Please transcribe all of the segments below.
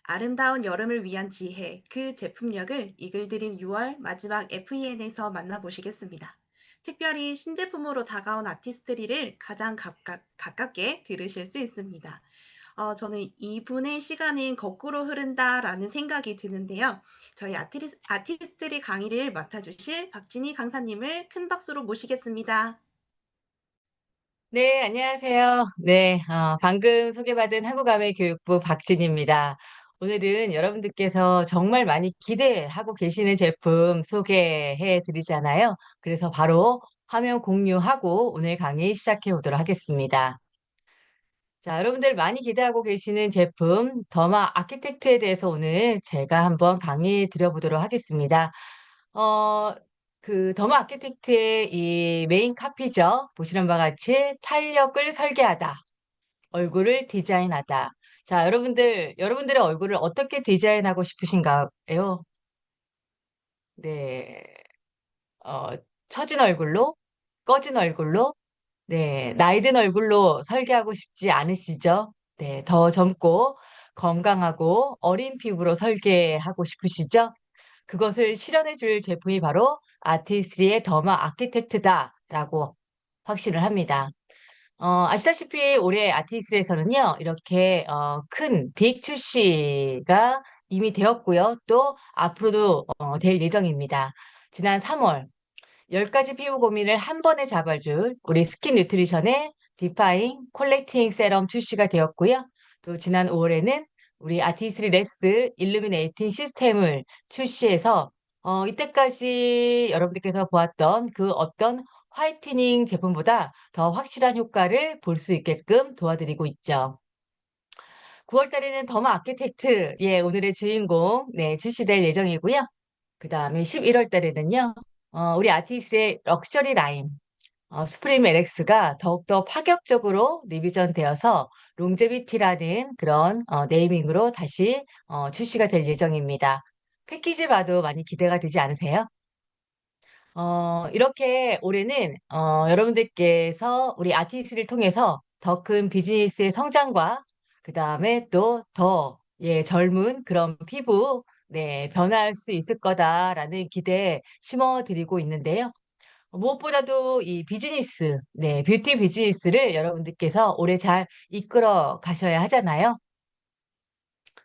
아름다운 여름을 위한 지혜, 그 제품력을 이글드림 6월 마지막 FEN에서 만나보시겠습니다. 특별히 신제품으로 다가온 아티스트리를 가장 가깝게 들으실 수 있습니다. 저는 이분의 시간은 거꾸로 흐른다라는 생각이 드는데요. 저희 아티스트리 강의를 맡아주실 박진희 강사님을 큰 박수로 모시겠습니다. 네, 안녕하세요. 네, 방금 소개받은 한국아메교육부 박진입니다. 오늘은 여러분들께서 정말 많이 기대하고 계시는 제품 소개해 드리잖아요. 그래서 바로 화면 공유하고 오늘 강의 시작해 보도록 하겠습니다. 자, 여러분들 많이 기대하고 계시는 제품 더마 아키텍트에 대해서 오늘 제가 한번 강의 드려보도록 하겠습니다. 어, 그 더마 아키텍트의 이 메인 카피죠. 보시는 바와 같이 탄력을 설계하다, 얼굴을 디자인하다. 자, 여러분들의 얼굴을 어떻게 디자인하고 싶으신가요? 네, 어, 처진 얼굴로, 꺼진 얼굴로, 네, 나이 든 얼굴로 설계하고 싶지 않으시죠? 네, 더 젊고 건강하고 어린 피부로 설계하고 싶으시죠? 그것을 실현해 줄 제품이 바로 아티스트리의 더마 아키텍트다라고 확신을 합니다. 아시다시피 올해 아티스트에서는요, 이렇게 큰 빅 출시가 이미 되었고요. 또 앞으로도 될 예정입니다. 지난 3월 10가지 피부 고민을 한 번에 잡아줄 우리 스킨 뉴트리션의 디파잉 콜렉팅 세럼 출시가 되었고요. 또 지난 5월에는 우리 아티스리 랩스 일루미네이팅 시스템을 출시해서 이때까지 여러분들께서 보았던 그 어떤 화이트닝 제품보다 더 확실한 효과를 볼 수 있게끔 도와드리고 있죠. 9월 달에는 더마 아키텍트, 예, 오늘의 주인공, 네, 출시될 예정이고요. 그 다음에 11월 달에는요, 우리 아티스트의 럭셔리 라인, 수프림 LX가 더욱더 파격적으로 리비전 되어서 롱제비티라는 그런 네이밍으로 다시 출시가 될 예정입니다. 패키지 봐도 많이 기대가 되지 않으세요? 이렇게 올해는 여러분들께서 우리 아티스트를 통해서 더 큰 비즈니스의 성장과 그 다음에 또 더 예, 젊은 그런 피부 네, 변화할 수 있을 거다라는 기대 심어드리고 있는데요. 무엇보다도 이 비즈니스, 네, 뷰티 비즈니스를 여러분들께서 올해 잘 이끌어 가셔야 하잖아요.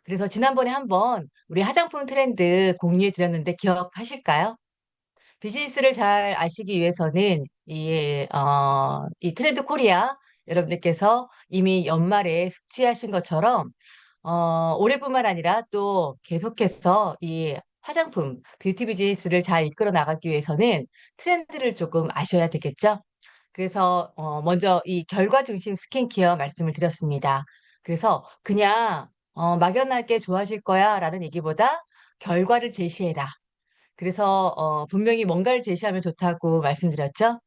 그래서 지난번에 한번 우리 화장품 트렌드 공유해 드렸는데 기억하실까요? 비즈니스를 잘 아시기 위해서는 이 트렌드 코리아 여러분들께서 이미 연말에 숙지하신 것처럼 올해뿐만 아니라 또 계속해서 이 화장품, 뷰티 비즈니스를 잘 이끌어 나가기 위해서는 트렌드를 조금 아셔야 되겠죠? 그래서 먼저 이 결과 중심 스킨케어 말씀을 드렸습니다. 그래서 그냥 막연하게 좋아하실 거야라는 얘기보다 결과를 제시해라. 그래서 분명히 뭔가를 제시하면 좋다고 말씀드렸죠?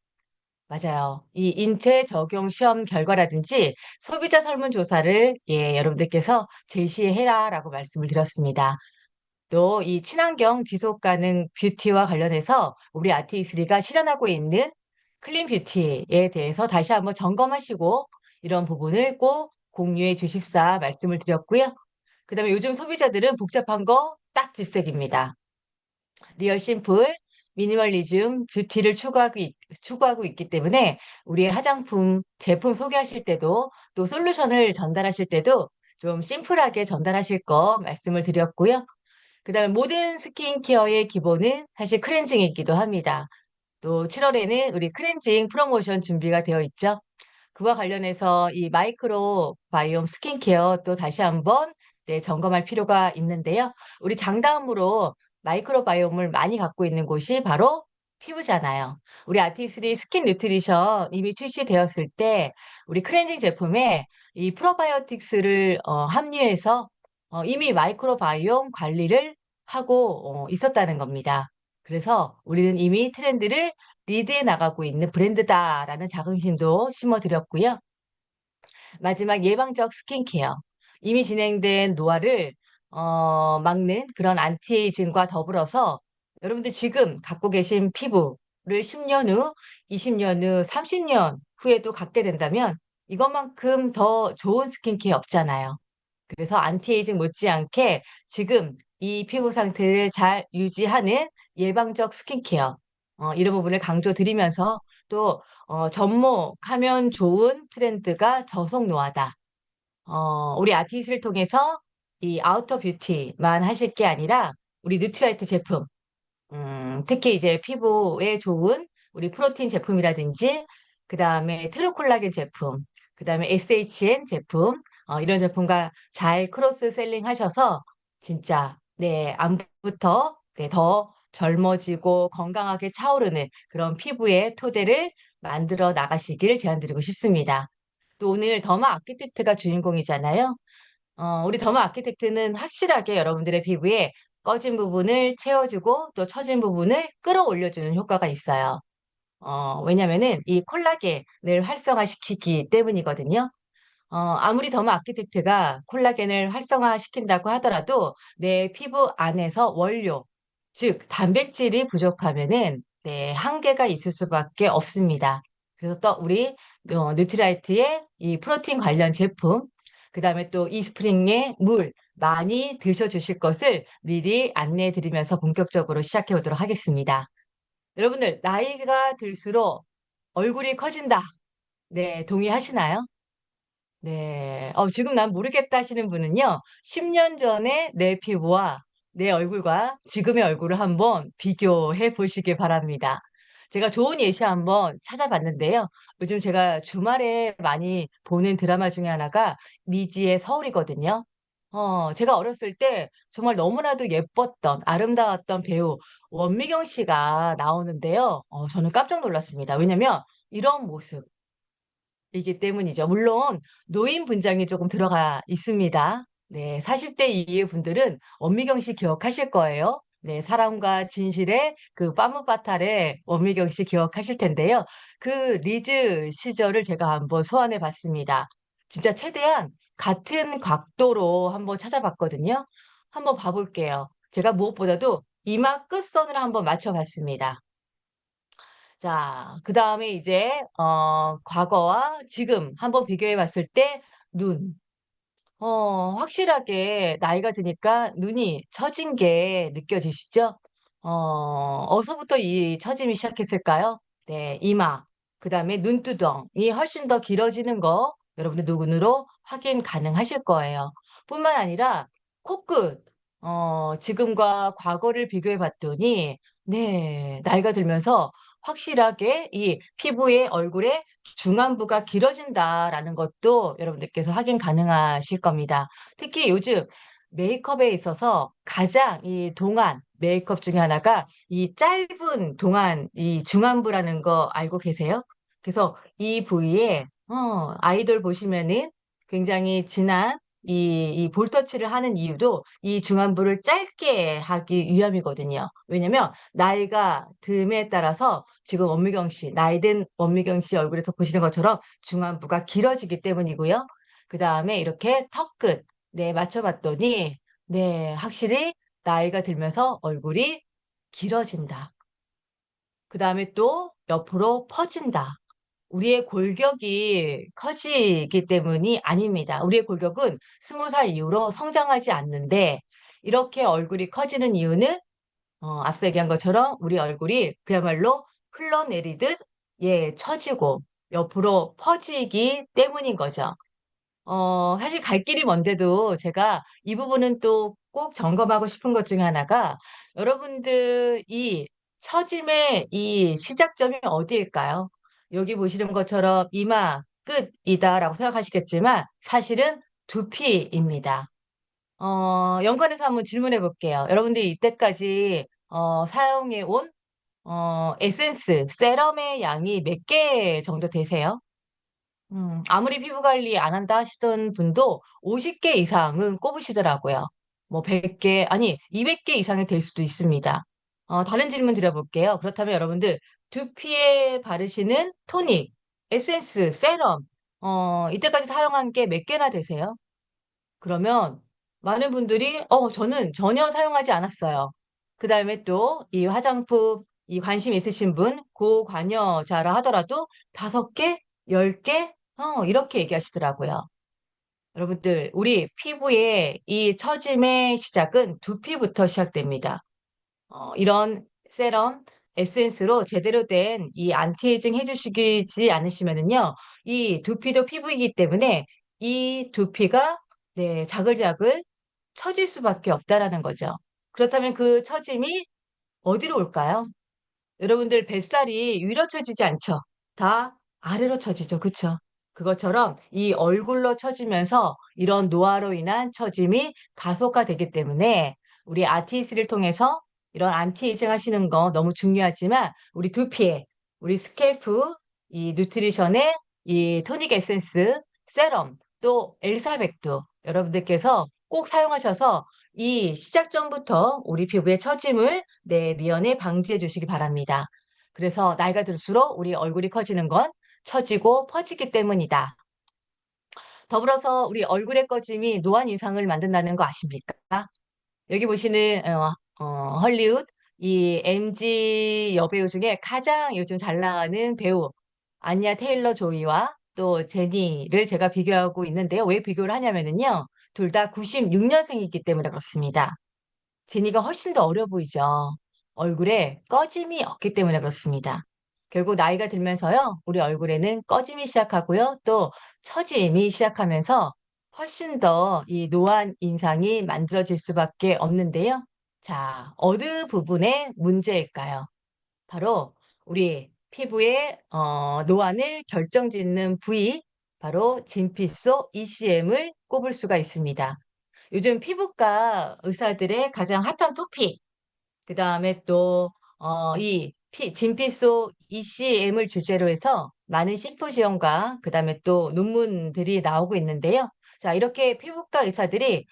맞아요. 이 인체 적용 시험 결과라든지 소비자 설문조사를 예, 여러분들께서 제시해라라고 말씀을 드렸습니다. 또 이 친환경 지속 가능 뷰티와 관련해서 우리 아티스리가 실현하고 있는 클린 뷰티에 대해서 다시 한번 점검하시고 이런 부분을 꼭 공유해 주십사 말씀을 드렸고요. 그다음에 요즘 소비자들은 복잡한 거 딱 질색입니다. 리얼 심플, 미니멀리즘, 뷰티를 추구하고 있기 때문에 우리의 화장품, 제품 소개하실 때도 또 솔루션을 전달하실 때도 좀 심플하게 전달하실 거 말씀을 드렸고요. 그다음에 모든 스킨케어의 기본은 사실 클렌징이기도 합니다. 또 7월에는 우리 클렌징 프로모션 준비가 되어 있죠. 그와 관련해서 이 마이크로 바이옴 스킨케어 또 다시 한번 네, 점검할 필요가 있는데요. 우리 장다음으로 마이크로 바이옴을 많이 갖고 있는 곳이 바로 피부잖아요. 우리 아티스리 스킨 뉴트리션 이미 출시되었을 때 우리 클렌징 제품에 이 프로바이오틱스를 함유해서 이미 마이크로 바이옴 관리를 하고 있었다는 겁니다. 그래서 우리는 이미 트렌드를 리드해 나가고 있는 브랜드다라는 자긍심도 심어드렸고요. 마지막 예방적 스킨케어. 이미 진행된 노화를 막는 그런 안티에이징과 더불어서 여러분들 지금 갖고 계신 피부를 10년 후, 20년 후, 30년 후에도 갖게 된다면 이것만큼 더 좋은 스킨케어 없잖아요. 그래서 안티에이징 못지않게 지금 이 피부 상태를 잘 유지하는 예방적 스킨케어, 이런 부분을 강조드리면서 또 접목하면 좋은 트렌드가 저속 노화다. 우리 아티스트를 통해서 이 아우터 뷰티만 하실 게 아니라 우리 뉴트라이트 제품, 특히 이제 피부에 좋은 우리 프로틴 제품이라든지, 그 다음에 트루콜라겐 제품, 그 다음에 SHN 제품, 이런 제품과 잘 크로스 셀링 하셔서 진짜, 네, 안부터 네, 더 젊어지고 건강하게 차오르는 그런 피부의 토대를 만들어 나가시길 제안드리고 싶습니다. 또 오늘 더마 아키텍트가 주인공이잖아요. 우리 더마 아키텍트는 확실하게 여러분들의 피부에 꺼진 부분을 채워주고 또 처진 부분을 끌어올려주는 효과가 있어요. 왜냐면은 이 콜라겐을 활성화시키기 때문이거든요. 아무리 더마 아키텍트가 콜라겐을 활성화시킨다고 하더라도 내 피부 안에서 원료, 즉 단백질이 부족하면은 네, 한계가 있을 수밖에 없습니다. 그래서 또 우리 뉴트라이트의 이 프로틴 관련 제품, 그다음에 또 이스프링의 물 많이 드셔주실 것을 미리 안내해 드리면서 본격적으로 시작해 보도록 하겠습니다. 여러분들 나이가 들수록 얼굴이 커진다. 네, 동의하시나요? 네. 지금 난 모르겠다 하시는 분은요, 10년 전에 내 피부와 내 얼굴과 지금의 얼굴을 한번 비교해 보시기 바랍니다. 제가 좋은 예시 한번 찾아봤는데요. 요즘 제가 주말에 많이 보는 드라마 중에 하나가 미지의 서울이거든요. 제가 어렸을 때 정말 너무나도 예뻤던, 아름다웠던 배우 원미경 씨가 나오는데요. 저는 깜짝 놀랐습니다. 왜냐면 이런 모습, 이기 때문이죠. 물론 노인 분장이 조금 들어가 있습니다. 네, 40대 이후의 분들은 원미경 씨 기억하실 거예요. 네, 사랑과 진실의 그 빠무빠탈의 원미경 씨 기억하실 텐데요. 그 리즈 시절을 제가 한번 소환해 봤습니다. 진짜 최대한 같은 각도로 한번 찾아봤거든요. 한번 봐볼게요. 제가 무엇보다도 이마 끝선을 한번 맞춰봤습니다. 자, 그 다음에 이제, 과거와 지금 한번 비교해 봤을 때, 눈. 확실하게 나이가 드니까 눈이 처진 게 느껴지시죠? 어서부터 이 처짐이 시작했을까요? 네, 이마. 그 다음에 눈두덩이 훨씬 더 길어지는 거 여러분들 눈으로 확인 가능하실 거예요. 뿐만 아니라 코끝. 지금과 과거를 비교해 봤더니, 네, 나이가 들면서 확실하게 이 피부의 얼굴의 중안부가 길어진다라는 것도 여러분들께서 확인 가능하실 겁니다. 특히 요즘 메이크업에 있어서 가장 이 동안 메이크업 중에 하나가 이 짧은 동안 이 중안부라는 거 알고 계세요? 그래서 이 부위에 아이돌 보시면은 굉장히 진한 이 볼터치를 하는 이유도 이 중안부를 짧게 하기 위함이거든요. 왜냐면 나이가 듦에 따라서 지금 원미경 씨, 나이 든 원미경 씨 얼굴에서 보시는 것처럼 중안부가 길어지기 때문이고요. 그 다음에 이렇게 턱끝, 네, 맞춰봤더니, 네, 확실히 나이가 들면서 얼굴이 길어진다. 그 다음에 또 옆으로 퍼진다. 우리의 골격이 커지기 때문이 아닙니다. 우리의 골격은 20살 이후로 성장하지 않는데, 이렇게 얼굴이 커지는 이유는 앞서 얘기한 것처럼 우리 얼굴이 그야말로 흘러내리듯 예, 처지고 옆으로 퍼지기 때문인 거죠. 사실 갈 길이 먼데도 제가 이 부분은 또 꼭 점검하고 싶은 것 중에 하나가 여러분들 이 처짐의 이 시작점이 어디일까요? 여기 보시는 것처럼 이마 끝이다라고 생각하시겠지만 사실은 두피입니다. 연관해서 한번 질문해 볼게요. 여러분들이 이때까지 사용해 온 에센스, 세럼의 양이 몇 개 정도 되세요? 아무리 피부 관리 안 한다 하시던 분도 50개 이상은 꼽으시더라고요. 뭐 100개, 아니 200개 이상이 될 수도 있습니다. 다른 질문 드려볼게요. 그렇다면 여러분들 두피에 바르시는 토닉, 에센스, 세럼, 이때까지 사용한 게 몇 개나 되세요? 그러면 많은 분들이 저는 전혀 사용하지 않았어요. 그 다음에 또 이 화장품 이 관심 있으신 분 고관여자라 하더라도 5개, 10개 이렇게 얘기하시더라고요. 여러분들, 우리 피부의 이 처짐의 시작은 두피부터 시작됩니다. 이런 세럼, 에센스로 제대로 된 이 안티에이징 해주시지 않으시면은요, 이 두피도 피부이기 때문에 이 두피가 네, 자글자글 처질 수밖에 없다라는 거죠. 그렇다면 그 처짐이 어디로 올까요? 여러분들 뱃살이 위로 처지지 않죠? 다 아래로 처지죠. 그쵸? 그것처럼 이 얼굴로 처지면서 이런 노화로 인한 처짐이 가속화되기 때문에 우리 아티스를 통해서 이런 안티에이징 하시는 거 너무 중요하지만 우리 두피에, 우리 스캘프, 이 누트리션에 이 토닉 에센스, 세럼, 또 엘사백도 여러분들께서 꼭 사용하셔서 이 시작 전부터 우리 피부의 처짐을 네, 미연에 방지해 주시기 바랍니다. 그래서 나이가 들수록 우리 얼굴이 커지는 건 처지고 퍼지기 때문이다. 더불어서 우리 얼굴의 꺼짐이 노안 이상을 만든다는 거 아십니까? 여기 보시는 헐리우드 이 MG 여배우 중에 가장 요즘 잘 나가는 배우 아니아 테일러 조이와 또 제니를 제가 비교하고 있는데요. 왜 비교를 하냐면은요. 둘 다 96년생이기 때문에 그렇습니다. 제니가 훨씬 더 어려 보이죠. 얼굴에 꺼짐이 없기 때문에 그렇습니다. 결국 나이가 들면서요, 우리 얼굴에는 꺼짐이 시작하고요, 또 처짐이 시작하면서 훨씬 더 이 노안 인상이 만들어질 수밖에 없는데요. 자, 어느 부분의 문제일까요? 바로 우리 피부의 노안을 결정짓는 부위, 바로 진피속 ECM을 꼽을 수가 있습니다. 요즘 피부과 의사들의 가장 핫한 토픽, 그 다음에 또, 진피 속 ECM을 주제로 해서 많은 심포지엄과 그 다음에 또 논문들이 나오고 있는데요. 자, 이렇게 피부과 의사들이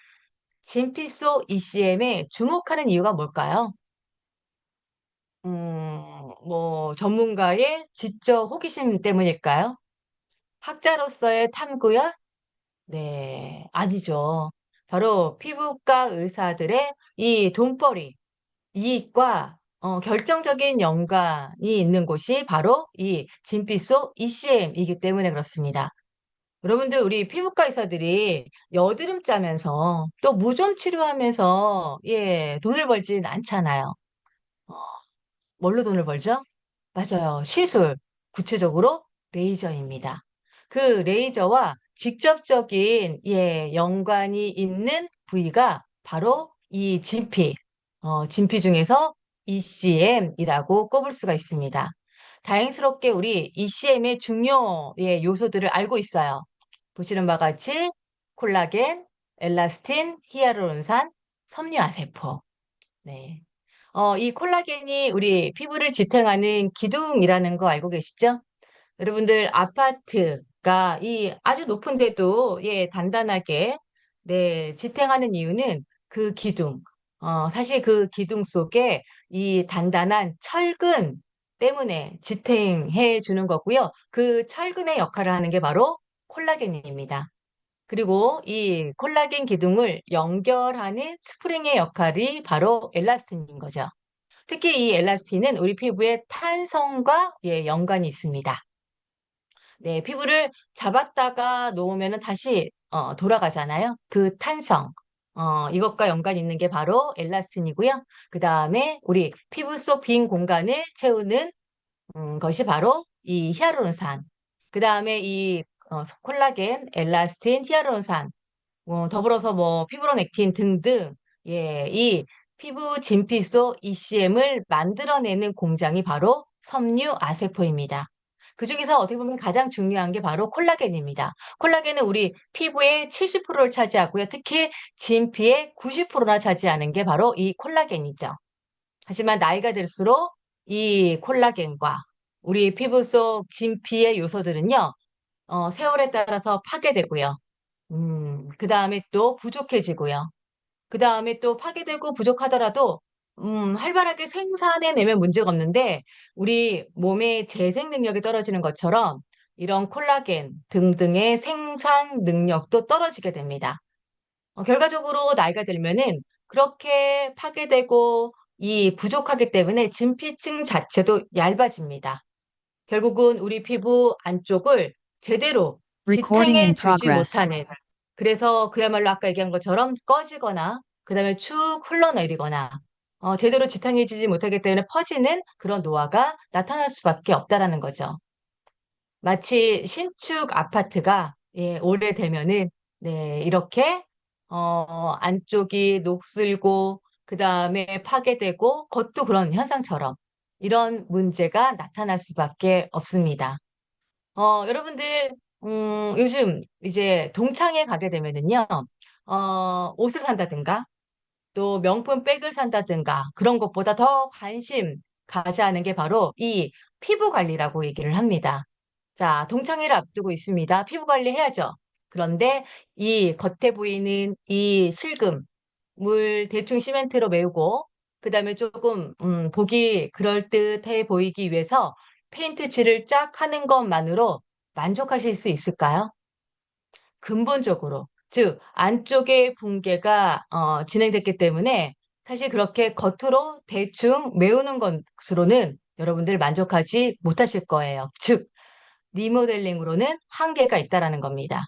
진피 속 ECM에 주목하는 이유가 뭘까요? 뭐, 전문가의 지적 호기심 때문일까요? 학자로서의 탐구열? 네, 아니죠. 바로 피부과 의사들의 이 돈벌이, 이익과 결정적인 연관이 있는 곳이 바로 이 진피 속 ECM이기 때문에 그렇습니다. 여러분들, 우리 피부과 의사들이 여드름 짜면서 또 무좀 치료하면서 예, 돈을 벌진 않잖아요. 어, 뭘로 돈을 벌죠? 맞아요. 시술, 구체적으로 레이저입니다. 그 레이저와 직접적인 예, 연관이 있는 부위가 바로 이 진피, 진피 중에서 ECM이라고 꼽을 수가 있습니다. 다행스럽게 우리 ECM의 중요 예, 요소들을 알고 있어요. 보시는 바와 같이 콜라겐, 엘라스틴, 히아루론산, 섬유아세포. 네. 이 콜라겐이 우리 피부를 지탱하는 기둥이라는 거 알고 계시죠? 여러분들 아파트가 이 아주 높은데도 예, 단단하게 네, 지탱하는 이유는 그 기둥. 사실 그 기둥 속에 이 단단한 철근 때문에 지탱해 주는 거고요. 그 철근의 역할을 하는 게 바로 콜라겐입니다. 그리고 이 콜라겐 기둥을 연결하는 스프링의 역할이 바로 엘라스틴인 거죠. 특히 이 엘라스틴은 우리 피부의 탄성과 예, 연관이 있습니다. 네, 피부를 잡았다가 놓으면 다시 돌아가잖아요. 그 탄성. 이것과 연관이 있는 게 바로 엘라스틴이고요. 그 다음에 우리 피부 속 빈 공간을 채우는 것이 바로 이 히알루론산. 그 다음에 이 콜라겐, 엘라스틴, 히알루론산, 더불어서 뭐 피브로넥틴 등등 예, 이 피부 진피 속 ECM을 만들어내는 공장이 바로 섬유아세포입니다. 그중에서 어떻게 보면 가장 중요한 게 바로 콜라겐입니다. 콜라겐은 우리 피부의 70%를 차지하고요. 특히 진피의 90%나 차지하는 게 바로 이 콜라겐이죠. 하지만 나이가 들수록 이 콜라겐과 우리 피부 속 진피의 요소들은요, 세월에 따라서 파괴되고요. 그 다음에 또 부족해지고요. 그 다음에 또 파괴되고 부족하더라도, 활발하게 생산해내면 문제가 없는데, 우리 몸의 재생 능력이 떨어지는 것처럼 이런 콜라겐 등등의 생산 능력도 떨어지게 됩니다. 결과적으로 나이가 들면은 그렇게 파괴되고 이 부족하기 때문에 진피층 자체도 얇아집니다. 결국은 우리 피부 안쪽을 제대로 Recording 지탱해 in 주지 progress. 못하는 그래서 그야말로 아까 얘기한 것처럼 꺼지거나 그다음에 축 흘러내리거나 제대로 지탱해지지 못하기 때문에 퍼지는 그런 노화가 나타날 수밖에 없다라는 거죠. 마치 신축 아파트가 오래되면은 이렇게 안쪽이 녹슬고 그다음에 파괴되고 겉도 그런 현상처럼 이런 문제가 나타날 수밖에 없습니다. 여러분들 요즘 이제 동창회 가게 되면은요. 옷을 산다든가 또 명품 백을 산다든가 그런 것보다 더 관심 가져야 하는 게 바로 이 피부 관리라고 얘기를 합니다. 자, 동창회를 앞두고 있습니다. 피부 관리 해야죠. 그런데 이 겉에 보이는 이 슬금, 물 대충 시멘트로 메우고, 그 다음에 조금, 보기 그럴듯해 보이기 위해서 페인트 칠을 쫙 하는 것만으로 만족하실 수 있을까요? 근본적으로. 즉, 안쪽에 붕괴가 진행됐기 때문에 사실 그렇게 겉으로 대충 메우는 것으로는 여러분들 만족하지 못하실 거예요. 즉, 리모델링으로는 한계가 있다라는 겁니다.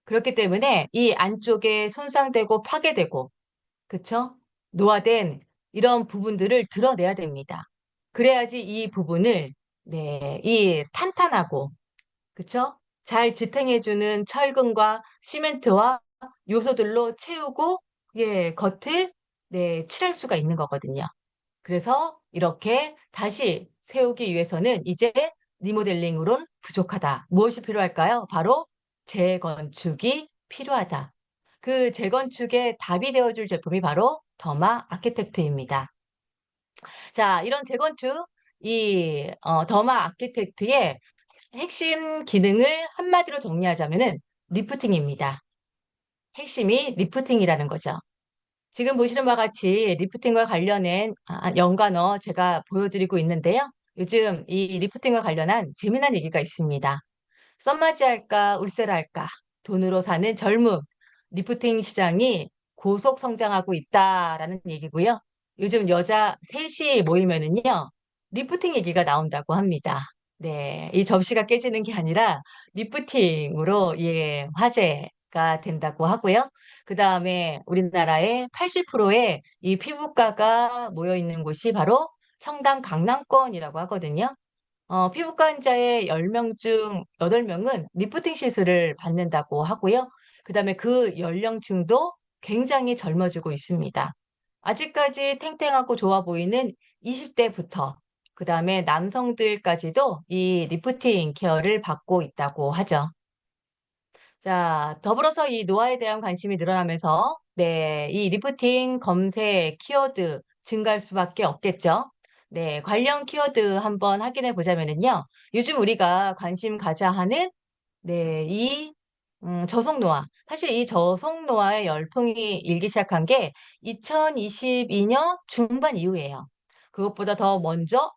그렇기 때문에 이 안쪽에 손상되고 파괴되고, 그쵸? 노화된 이런 부분들을 드러내야 됩니다. 그래야지 이 부분을, 이 탄탄하고, 그쵸? 잘 지탱해주는 철근과 시멘트와 요소들로 채우고, 겉을, 칠할 수가 있는 거거든요. 그래서 이렇게 다시 세우기 위해서는 이제 리모델링으론 부족하다. 무엇이 필요할까요? 바로 재건축이 필요하다. 그 재건축의 답이 되어줄 제품이 바로 더마 아키텍트입니다. 자, 이런 재건축, 더마 아키텍트의 핵심 기능을 한마디로 정리하자면은 리프팅입니다. 핵심이 리프팅이라는 거죠. 지금 보시는 바와 같이 리프팅과 관련된 연관어 제가 보여드리고 있는데요. 요즘 이 리프팅과 관련한 재미난 얘기가 있습니다. 썸맞이 할까, 울세라 할까, 돈으로 사는 젊음, 리프팅 시장이 고속 성장하고 있다라는 얘기고요. 요즘 여자 셋이 모이면은요, 리프팅 얘기가 나온다고 합니다. 네, 이 접시가 깨지는 게 아니라 리프팅으로 화제가 된다고 하고요. 그 다음에 우리나라의 80%의 이 피부과가 모여 있는 곳이 바로 청담 강남권이라고 하거든요. 피부과 환자의 10명 중 8명은 리프팅 시술을 받는다고 하고요. 그다음에 그 연령층도 굉장히 젊어지고 있습니다. 아직까지 탱탱하고 좋아 보이는 20대부터 그다음에 남성들까지도 이 리프팅 케어를 받고 있다고 하죠. 자, 더불어서 이 노화에 대한 관심이 늘어나면서 이 리프팅 검색 키워드 증가할 수밖에 없겠죠. 네, 관련 키워드 한번 확인해 보자면은요. 요즘 우리가 관심 가져야 하는 저속 노화. 사실 이 저속 노화의 열풍이 일기 시작한 게 2022년 중반 이후예요. 그것보다 더 먼저,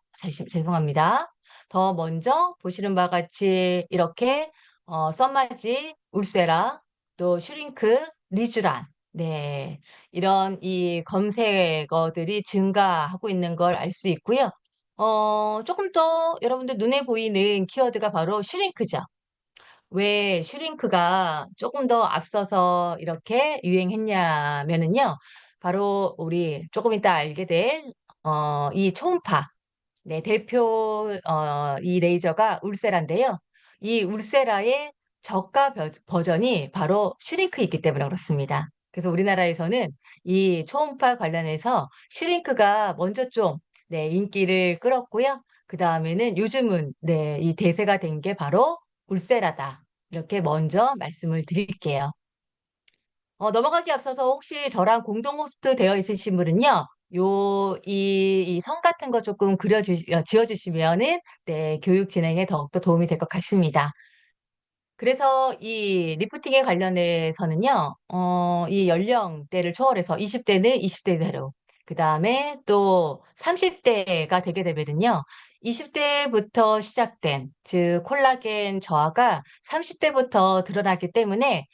죄송합니다. 더 먼저 보시는 바와 같이 이렇게 썸마지, 울세라, 또 슈링크, 리쥬란, 이런 이 검색어들이 증가하고 있는 걸 알 수 있고요. 조금 더 여러분들 눈에 보이는 키워드가 바로 슈링크죠. 왜 슈링크가 조금 더 앞서서 이렇게 유행했냐면은요. 바로 우리 조금 이따 알게 될, 이 초음파. 네, 대표, 이 레이저가 울세라인데요. 이 울세라의 저가 버전이 바로 슈링크이기 때문에 그렇습니다. 그래서 우리나라에서는 이 초음파 관련해서 슈링크가 먼저 좀, 인기를 끌었고요. 그 다음에는 요즘은, 이 대세가 된 게 바로 울세라다. 이렇게 먼저 말씀을 드릴게요. 넘어가기 앞서서 혹시 저랑 공동 호스트 되어 있으신 분은요, 이 성 같은 거 조금 지어주시면은, 교육 진행에 더욱더 도움이 될 것 같습니다. 그래서 이 리프팅에 관련해서는요, 이 연령대를 초월해서 20대는 20대대로, 그 다음에 또 30대가 되게 되면은요, 20대부터 시작된, 즉, 콜라겐 저하가 30대부터 드러나기 때문에,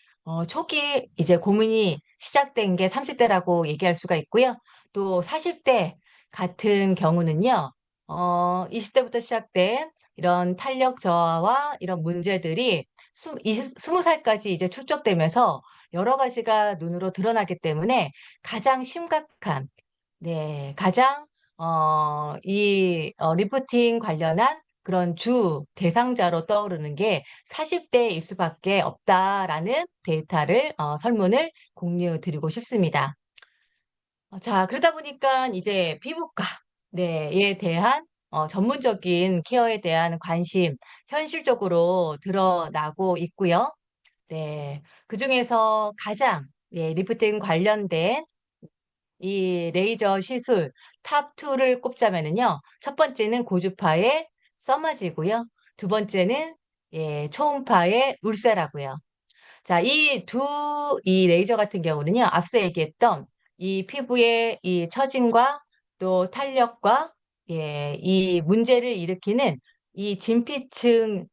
초기 이제 고민이 시작된 게 30대라고 얘기할 수가 있고요. 또 40대 같은 경우는요, 20대부터 시작된 이런 탄력 저하와 이런 문제들이 스무 살까지 이제 축적되면서 여러 가지가 눈으로 드러나기 때문에 가장 심각한, 네, 가장 리프팅 관련한 그런 주 대상자로 떠오르는 게 40대일 수밖에 없다라는 데이터를 설문을 공유드리고 싶습니다. 자, 그러다 보니까 이제 피부과, 네,에 대한 전문적인 케어에 대한 관심 현실적으로 드러나고 있고요. 네, 그중에서 가장 리프팅 관련된 이 레이저 시술 탑2를 꼽자면은요. 첫 번째는 고주파의 써마지고요. 두 번째는 초음파의 울세라고요. 자, 이 레이저 같은 경우는요, 앞서 얘기했던 이 피부의 이 처짐과 또 탄력과 이 문제를 일으키는 이 진피층에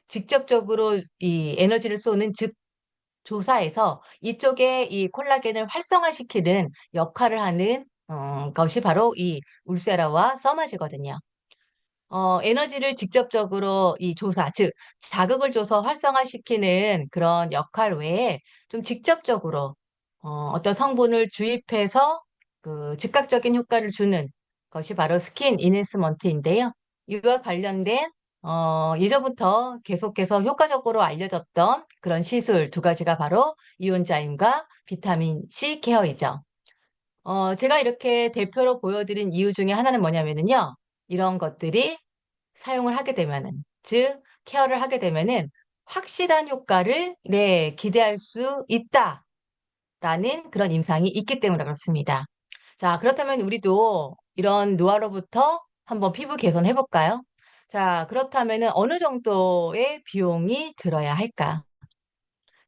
직접적으로 이 에너지를 쏘는, 즉 조사에서 이쪽에 이 콜라겐을 활성화시키는 역할을 하는 것이 바로 이 울세라와 써마지거든요. 에너지를 직접적으로 이 조사, 즉, 자극을 줘서 활성화시키는 그런 역할 외에 좀 직접적으로, 어떤 성분을 주입해서 그 즉각적인 효과를 주는 것이 바로 스킨 이네스먼트인데요. 이와 관련된, 예전부터 계속해서 효과적으로 알려졌던 그런 시술 두 가지가 바로 이온자임과 비타민 C 케어이죠. 제가 이렇게 대표로 보여드린 이유 중에 하나는 뭐냐면은요. 이런 것들이 사용을 하게 되면은, 즉, 케어를 하게 되면은 확실한 효과를, 네, 기대할 수 있다라는 그런 임상이 있기 때문에 그렇습니다. 자, 그렇다면 우리도 이런 노화로부터 한번 피부 개선해 볼까요? 자, 그렇다면은 어느 정도의 비용이 들어야 할까?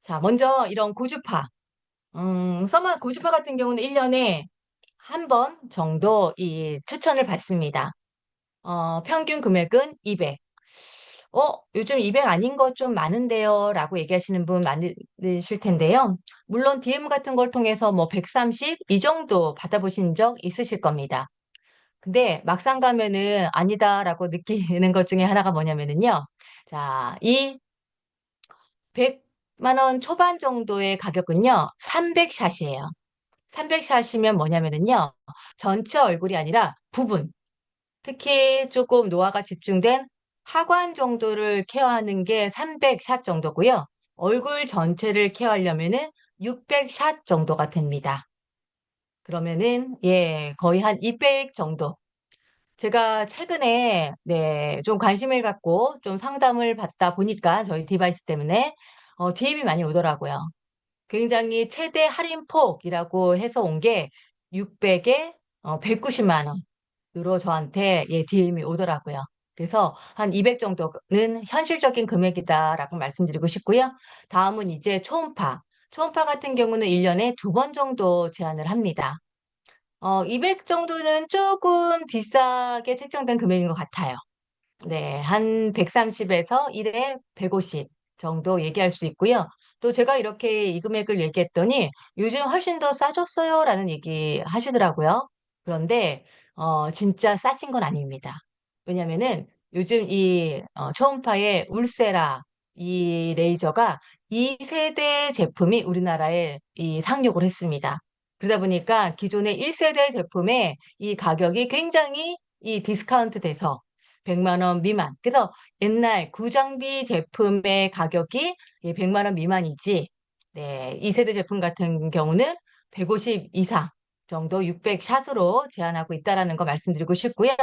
자, 먼저 이런 고주파. 고주파 같은 경우는 1년에 한 번 정도 이 추천을 받습니다. 평균 금액은 200. 요즘 200 아닌 거 좀 많은데요. 라고 얘기하시는 분 많으실 텐데요. 물론 DM 같은 걸 통해서 뭐 130 이 정도 받아보신 적 있으실 겁니다. 근데 막상 가면은 아니다라고 느끼는 것 중에 하나가 뭐냐면은요. 자, 이 100만 원 초반 정도의 가격은요. 300샷이에요. 300샷이면 뭐냐면은요. 전체 얼굴이 아니라 부분, 특히 조금 노화가 집중된 하관 정도를 케어하는 게 300샷 정도고요. 얼굴 전체를 케어하려면은 600샷 정도가 됩니다. 그러면은 거의 한 200 정도. 제가 최근에 좀 관심을 갖고 좀 상담을 받다 보니까 저희 디바이스 때문에 DM이 많이 오더라고요. 굉장히 최대 할인폭이라고 해서 온 게 600에 190만 원으로 저한테 DM이 오더라고요. 그래서 한 200 정도는 현실적인 금액이다라고 말씀드리고 싶고요. 다음은 이제 초음파. 초음파 같은 경우는 1년에 두 번 정도 제한을 합니다. 200 정도는 조금 비싸게 책정된 금액인 것 같아요. 네, 한 130에서 1에 150 정도 얘기할 수 있고요. 또 제가 이렇게 이 금액을 얘기했더니 요즘 훨씬 더 싸졌어요 라는 얘기 하시더라고요. 그런데 진짜 싸진 건 아닙니다. 왜냐면은 요즘 이 초음파의 울세라 이 레이저가 2세대 제품이 우리나라에 이 상륙을 했습니다. 그러다 보니까 기존의 1세대 제품의 이 가격이 굉장히 이 디스카운트 돼서 100만 원 미만. 그래서 옛날 구장비 제품의 가격이 100만 원 미만이지. 네, 2세대 제품 같은 경우는 150 이상 정도 600 샷으로 제한하고 있다라는 거 말씀드리고 싶고요.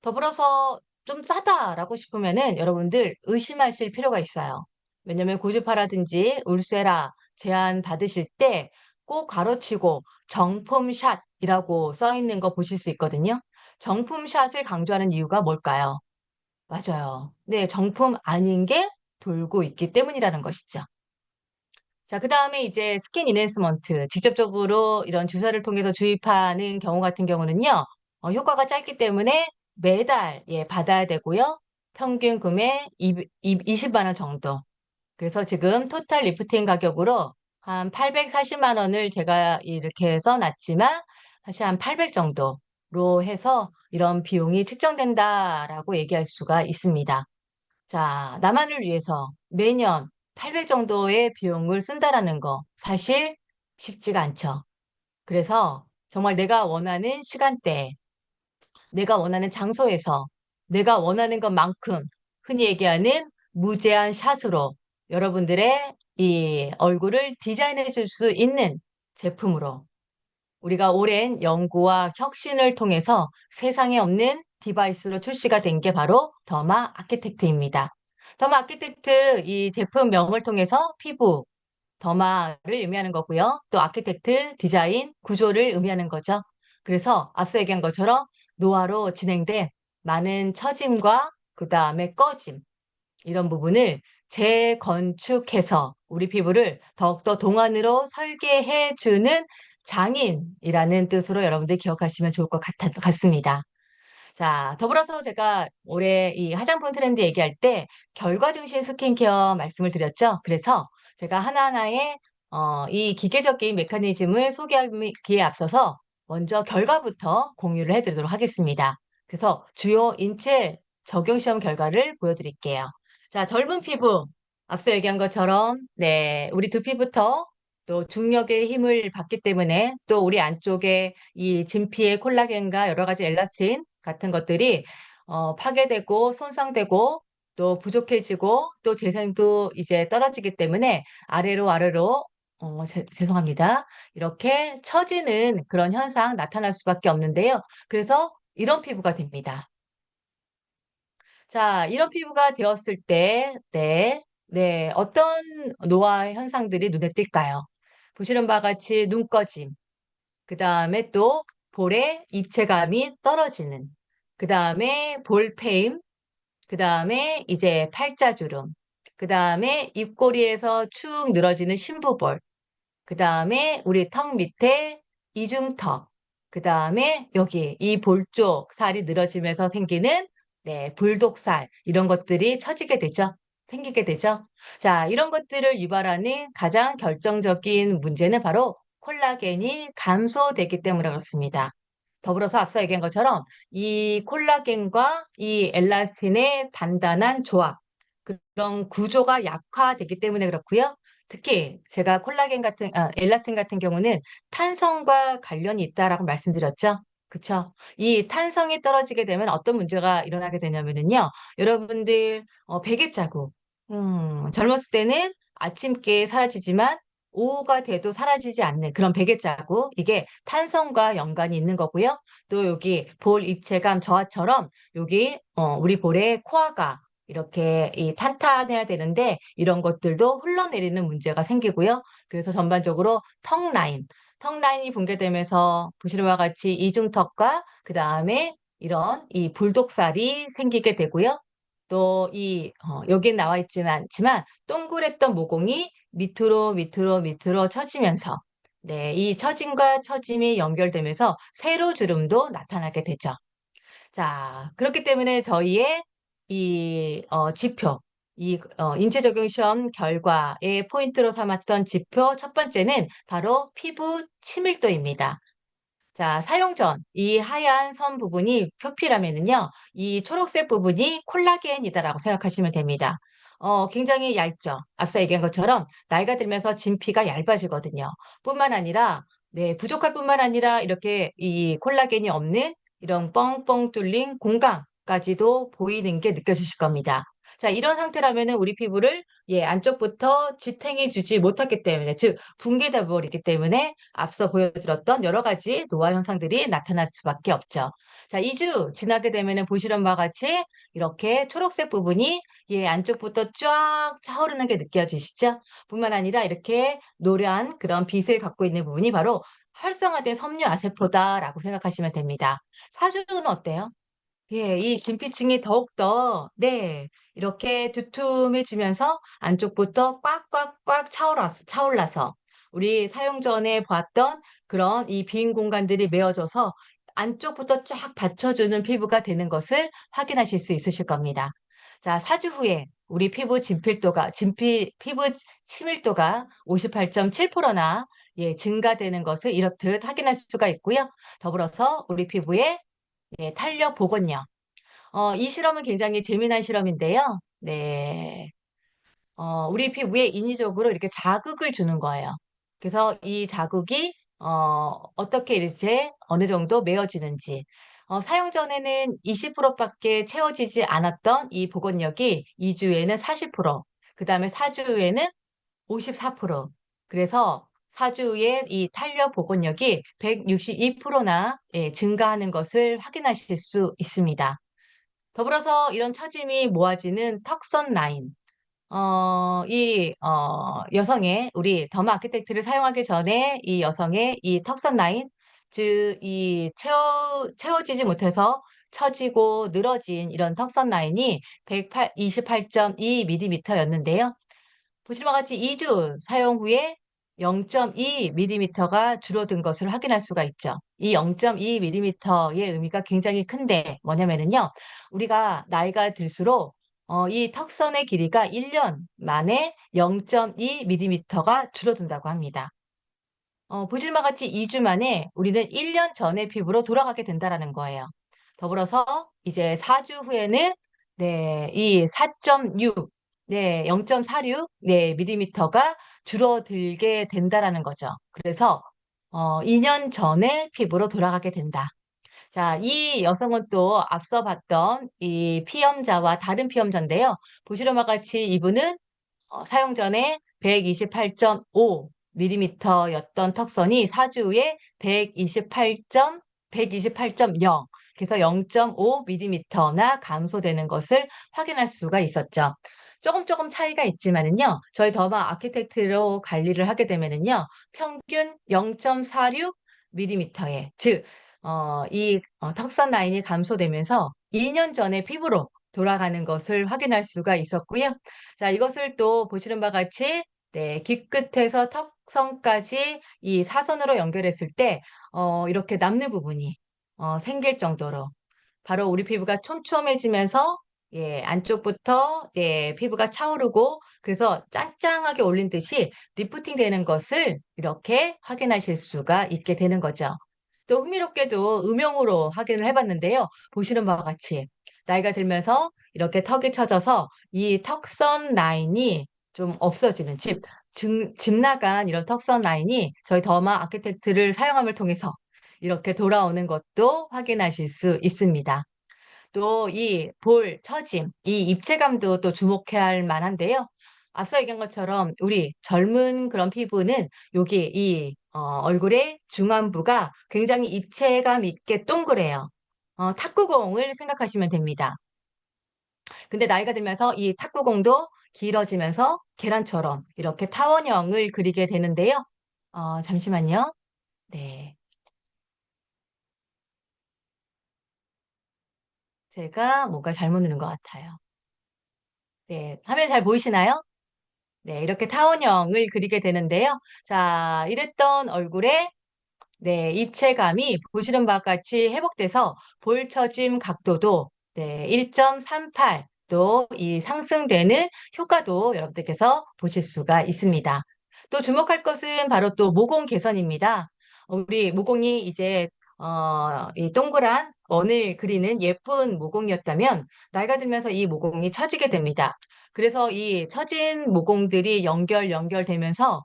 더불어서 좀 싸다라고 싶으면은 여러분들 의심하실 필요가 있어요. 왜냐면 고주파라든지 울세라 제한 받으실 때 꼭 가로치고 정품샷이라고 써 있는 거 보실 수 있거든요. 정품샷을 강조하는 이유가 뭘까요? 맞아요. 네, 정품 아닌 게 돌고 있기 때문이라는 것이죠. 자, 그다음에 이제 스킨 이넨스먼트, 직접적으로 이런 주사를 통해서 주입하는 경우 같은 경우는요, 효과가 짧기 때문에 매달 받아야 되고요. 평균 금액 20만 원 정도. 그래서 지금 토탈 리프팅 가격으로 한 840만 원을 제가 이렇게 해서 놨지만 사실 한 800 정도로 해서 이런 비용이 측정된다라고 얘기할 수가 있습니다. 자, 나만을 위해서 매년 800 정도의 비용을 쓴다라는 거 사실 쉽지가 않죠. 그래서 정말 내가 원하는 시간대, 내가 원하는 장소에서 내가 원하는 것만큼 흔히 얘기하는 무제한 샷으로 여러분들의 이 얼굴을 디자인해 줄 수 있는 제품으로 우리가 오랜 연구와 혁신을 통해서 세상에 없는 디바이스로 출시가 된 게 바로 더마 아키텍트입니다. 더마 아키텍트 이 제품명을 통해서 피부, 더마를 의미하는 거고요. 또 아키텍트, 디자인, 구조를 의미하는 거죠. 그래서 앞서 얘기한 것처럼 노화로 진행된 많은 처짐과 그 다음에 꺼짐, 이런 부분을 재건축해서 우리 피부를 더욱더 동안으로 설계해 주는 장인이라는 뜻으로 여러분들 기억하시면 좋을 것 같습니다. 자, 더불어서 제가 올해 이 화장품 트렌드 얘기할 때 결과 중심 스킨케어 말씀을 드렸죠. 그래서 제가 하나하나의 이 기계적인 메커니즘을 소개하기에 앞서서 먼저 결과부터 공유를 해드리도록 하겠습니다. 그래서 주요 인체 적용 시험 결과를 보여드릴게요. 자, 젊은 피부, 앞서 얘기한 것처럼, 네, 우리 두피부터 또 중력의 힘을 받기 때문에 또 우리 안쪽에 이 진피의 콜라겐과 여러 가지 엘라스틴 같은 것들이 파괴되고 손상되고 또 부족해지고 또 재생도 이제 떨어지기 때문에 아래로 아래로 죄송합니다. 이렇게 처지는 그런 현상 나타날 수밖에 없는데요. 그래서 이런 피부가 됩니다. 자, 이런 피부가 되었을 때, 네, 네, 어떤 노화 현상들이 눈에 띌까요? 보시는 바와 같이 눈 꺼짐, 그 다음에 또 볼에 입체감이 떨어지는, 그 다음에 볼페임, 그 다음에 이제 팔자주름, 그 다음에 입꼬리에서 축 늘어지는 심부볼, 그 다음에 우리 턱 밑에 이중턱, 그 다음에 여기 이 볼 쪽 살이 늘어지면서 생기는 네, 불독살 이런 것들이 처지게 되죠. 생기게 되죠. 자, 이런 것들을 유발하는 가장 결정적인 문제는 바로 콜라겐이 감소되기 때문에 그렇습니다. 더불어서 앞서 얘기한 것처럼 이 콜라겐과 이 엘라스틴의 단단한 조합, 그런 구조가 약화되기 때문에 그렇고요. 특히 제가 콜라겐 같은, 엘라스틴 같은 경우는 탄성과 관련이 있다라고 말씀드렸죠. 그쵸? 이 탄성이 떨어지게 되면 어떤 문제가 일어나게 되냐면은요. 여러분들, 베개 자국. 젊었을 때는 아침께 사라지지만 오후가 돼도 사라지지 않는 그런 베개 자국. 이게 탄성과 연관이 있는 거고요. 또 여기 볼 입체감 저하처럼 여기, 우리 볼에 코아가 이렇게 이 탄탄해야 되는데 이런 것들도 흘러내리는 문제가 생기고요. 그래서 전반적으로 턱 라인이 붕괴되면서 보시는 바와 같이 이중턱과 그 다음에 이런 이 불독살이 생기게 되고요. 또 여기 나와 있지만 동그랬던 모공이 밑으로 처지면서 네, 이 처짐과 처짐이 연결되면서 세로 주름도 나타나게 되죠. 자, 그렇기 때문에 저희의 지표, 인체 적용 시험 결과의 포인트로 삼았던 지표 첫 번째는 바로 피부 친밀도입니다. 자, 사용 전 이 하얀 선 부분이 표피라면은요, 이 초록색 부분이 콜라겐이다라고 생각하시면 됩니다. 굉장히 얇죠. 앞서 얘기한 것처럼 나이가 들면서 진피가 얇아지거든요. 뿐만 아니라, 네, 부족할 뿐만 아니라 이렇게 이 콜라겐이 없는 이런 뻥뻥 뚫린 공간까지도 보이는 게 느껴지실 겁니다. 자, 이런 상태라면은 우리 피부를 안쪽부터 지탱해 주지 못했기 때문에, 즉 붕괴돼 버리기 때문에 앞서 보여드렸던 여러 가지 노화 현상들이 나타날 수밖에 없죠. 자, 2주 지나게 되면은 보시는 바와 같이 이렇게 초록색 부분이 안쪽부터 쫙 차오르는 게 느껴지시죠? 뿐만 아니라 이렇게 노란 그런 빛을 갖고 있는 부분이 바로 활성화된 섬유 아세포다라고 생각하시면 됩니다. 사주는 어때요? 예, 이 진피층이 더욱더, 네, 이렇게 두툼해지면서 안쪽부터 꽉꽉꽉 차올라서 우리 사용 전에 봤던 그런 이 빈 공간들이 메워져서 안쪽부터 쫙 받쳐주는 피부가 되는 것을 확인하실 수 있으실 겁니다. 자, 4주 후에 우리 피부 치밀도가 58.7%나 증가되는 것을 이렇듯 확인할 수가 있고요. 더불어서 우리 피부에 탄력 보건력. 이 실험은 굉장히 재미난 실험인데요. 네, 우리 피부에 인위적으로 이렇게 자극을 주는 거예요. 그래서 이 자극이 어떻게 이제 어느 정도 메어지는지. 사용 전에는 20%밖에 채워지지 않았던 이 복원력이 2주에는 40%, 그 다음에 4주에는 54%. 그래서 4주의 이 탄력 복원력이 162%나 증가하는 것을 확인하실 수 있습니다. 더불어서 이런 처짐이 모아지는 턱선 라인. 여성의, 우리 더마 아키텍트를 사용하기 전에 이 여성의 이 턱선 라인, 즉, 이 채워지지 못해서 처지고 늘어진 이런 턱선 라인이 128.2mm였는데요. 보시는 바와 같이 2주 사용 후에 0.2mm가 줄어든 것을 확인할 수가 있죠. 이 0.2mm의 의미가 굉장히 큰데 뭐냐면은요, 우리가 나이가 들수록 이 턱선의 길이가 1년 만에 0.2mm가 줄어든다고 합니다. 보실 바 같이 2주 만에 우리는 1년 전의 피부로 돌아가게 된다라는 거예요. 더불어서 이제 4주 후에는 이 4.6, 0.46, 밀리미터가 줄어들게 된다라는 거죠. 그래서 2년 전의 피부로 돌아가게 된다. 자, 이 여성은 또 앞서 봤던 이 피험자와 다른 피험자인데요. 보시는 바와 같이 이분은 사용 전에 128.5mm였던 턱선이 4주 후에 128.0, 그래서 0.5mm나 감소되는 것을 확인할 수가 있었죠. 조금 차이가 있지만은요, 저희 더마 아키텍트로 관리를 하게 되면은요, 평균 0.46mm에, 즉, 턱선 라인이 감소되면서 2년 전의 피부로 돌아가는 것을 확인할 수가 있었고요. 자, 이것을 또 보시는 바와 같이 귀끝에서 턱선까지 이 사선으로 연결했을 때 이렇게 남는 부분이 생길 정도로 바로 우리 피부가 촘촘해지면서 안쪽부터 피부가 차오르고 그래서 짱짱하게 올린 듯이 리프팅 되는 것을 이렇게 확인하실 수가 있게 되는 거죠. 또 흥미롭게도 음영으로 확인을 해봤는데요. 보시는 바와 같이 나이가 들면서 이렇게 턱이 처져서 이 턱선 라인이 좀 없어지는 집 나간 이런 턱선 라인이 저희 더마 아키텍트를 사용함을 통해서 이렇게 돌아오는 것도 확인하실 수 있습니다. 또 이 볼 처짐, 이 입체감도 또 주목해야 할 만한데요. 앞서 얘기한 것처럼 우리 젊은 그런 피부는 여기 이 얼굴의 중안부가 굉장히 입체감 있게 동그래요. 탁구공을 생각하시면 됩니다. 근데 나이가 들면서 이 탁구공도 길어지면서 계란처럼 이렇게 타원형을 그리게 되는데요. 잠시만요. 네. 제가 뭔가 잘못 누른 것 같아요. 네. 화면 잘 보이시나요? 네. 이렇게 타원형을 그리게 되는데요. 자, 이랬던 얼굴에 입체감이 보시는 바와 같이 회복돼서 볼 처짐 각도도 1.38 또 이 상승되는 효과도 여러분들께서 보실 수가 있습니다. 또 주목할 것은 바로 또 모공 개선입니다. 우리 모공이 이제 이 동그란 원을 그리는 예쁜 모공이었다면 나이가 들면서 이 모공이 처지게 됩니다. 그래서 이 처진 모공들이 연결되면서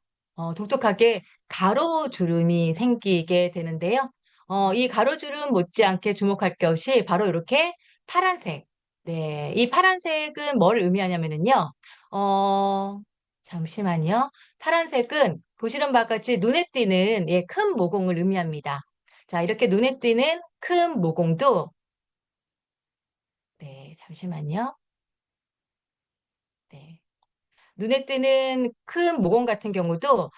독특하게 가로주름이 생기게 되는데요. 이 가로주름 못지않게 주목할 것이 바로 이렇게 파란색. 네, 이 파란색은 뭘 의미하냐면은요. 어, 잠시만요. 파란색은 보시는 바와 같이 눈에 띄는 큰 모공을 의미합니다. 자, 이렇게 눈에 띄는 큰 모공도 잠시만요. 네. 눈에 띄는 큰 모공 같은 경우도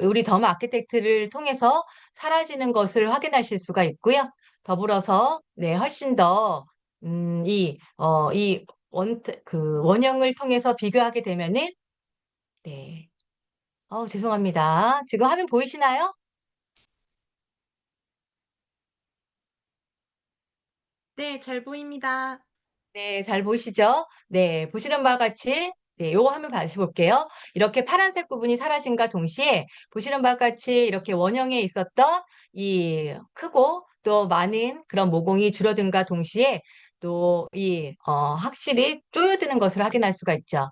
우리 더마 아키텍트를 통해서 사라지는 것을 확인하실 수가 있고요. 더불어서, 훨씬 더, 원형을 통해서 비교하게 되면은, 네. 죄송합니다. 지금 화면 보이시나요? 네, 잘 보입니다. 네, 잘 보이시죠? 네, 보시는 바와 같이, 요거 한번 다시 볼게요. 이렇게 파란색 부분이 사라짐과 동시에 보시는 바와 같이 이렇게 원형에 있었던 이 크고 또 많은 그런 모공이 줄어든과 동시에 또 확실히 쪼여드는 것을 확인할 수가 있죠.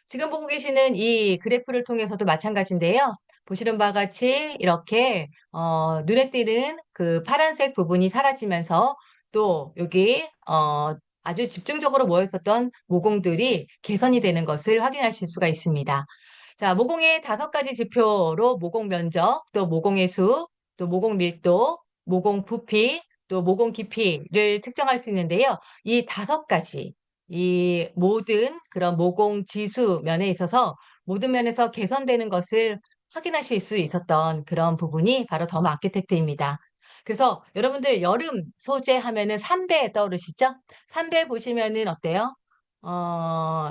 지금 보고 계시는 이 그래프를 통해서도 마찬가지인데요. 보시는 바와 같이 이렇게 눈에 띄는 그 파란색 부분이 사라지면서 또 여기 아주 집중적으로 모여 있었던 모공들이 개선이 되는 것을 확인하실 수가 있습니다. 자, 모공의 5가지 지표로 모공 면적, 또 모공의 수, 또 모공 밀도, 모공 부피, 또 모공 깊이를 측정할 수 있는데요. 이 5가지, 이 모든 그런 모공 지수 면에 있어서 모든 면에서 개선되는 것을 확인하실 수 있었던 그런 부분이 바로 더마 아키텍트입니다. 그래서 여러분들 여름 소재 하면은 삼배 떠오르시죠? 삼배 보시면은 어때요?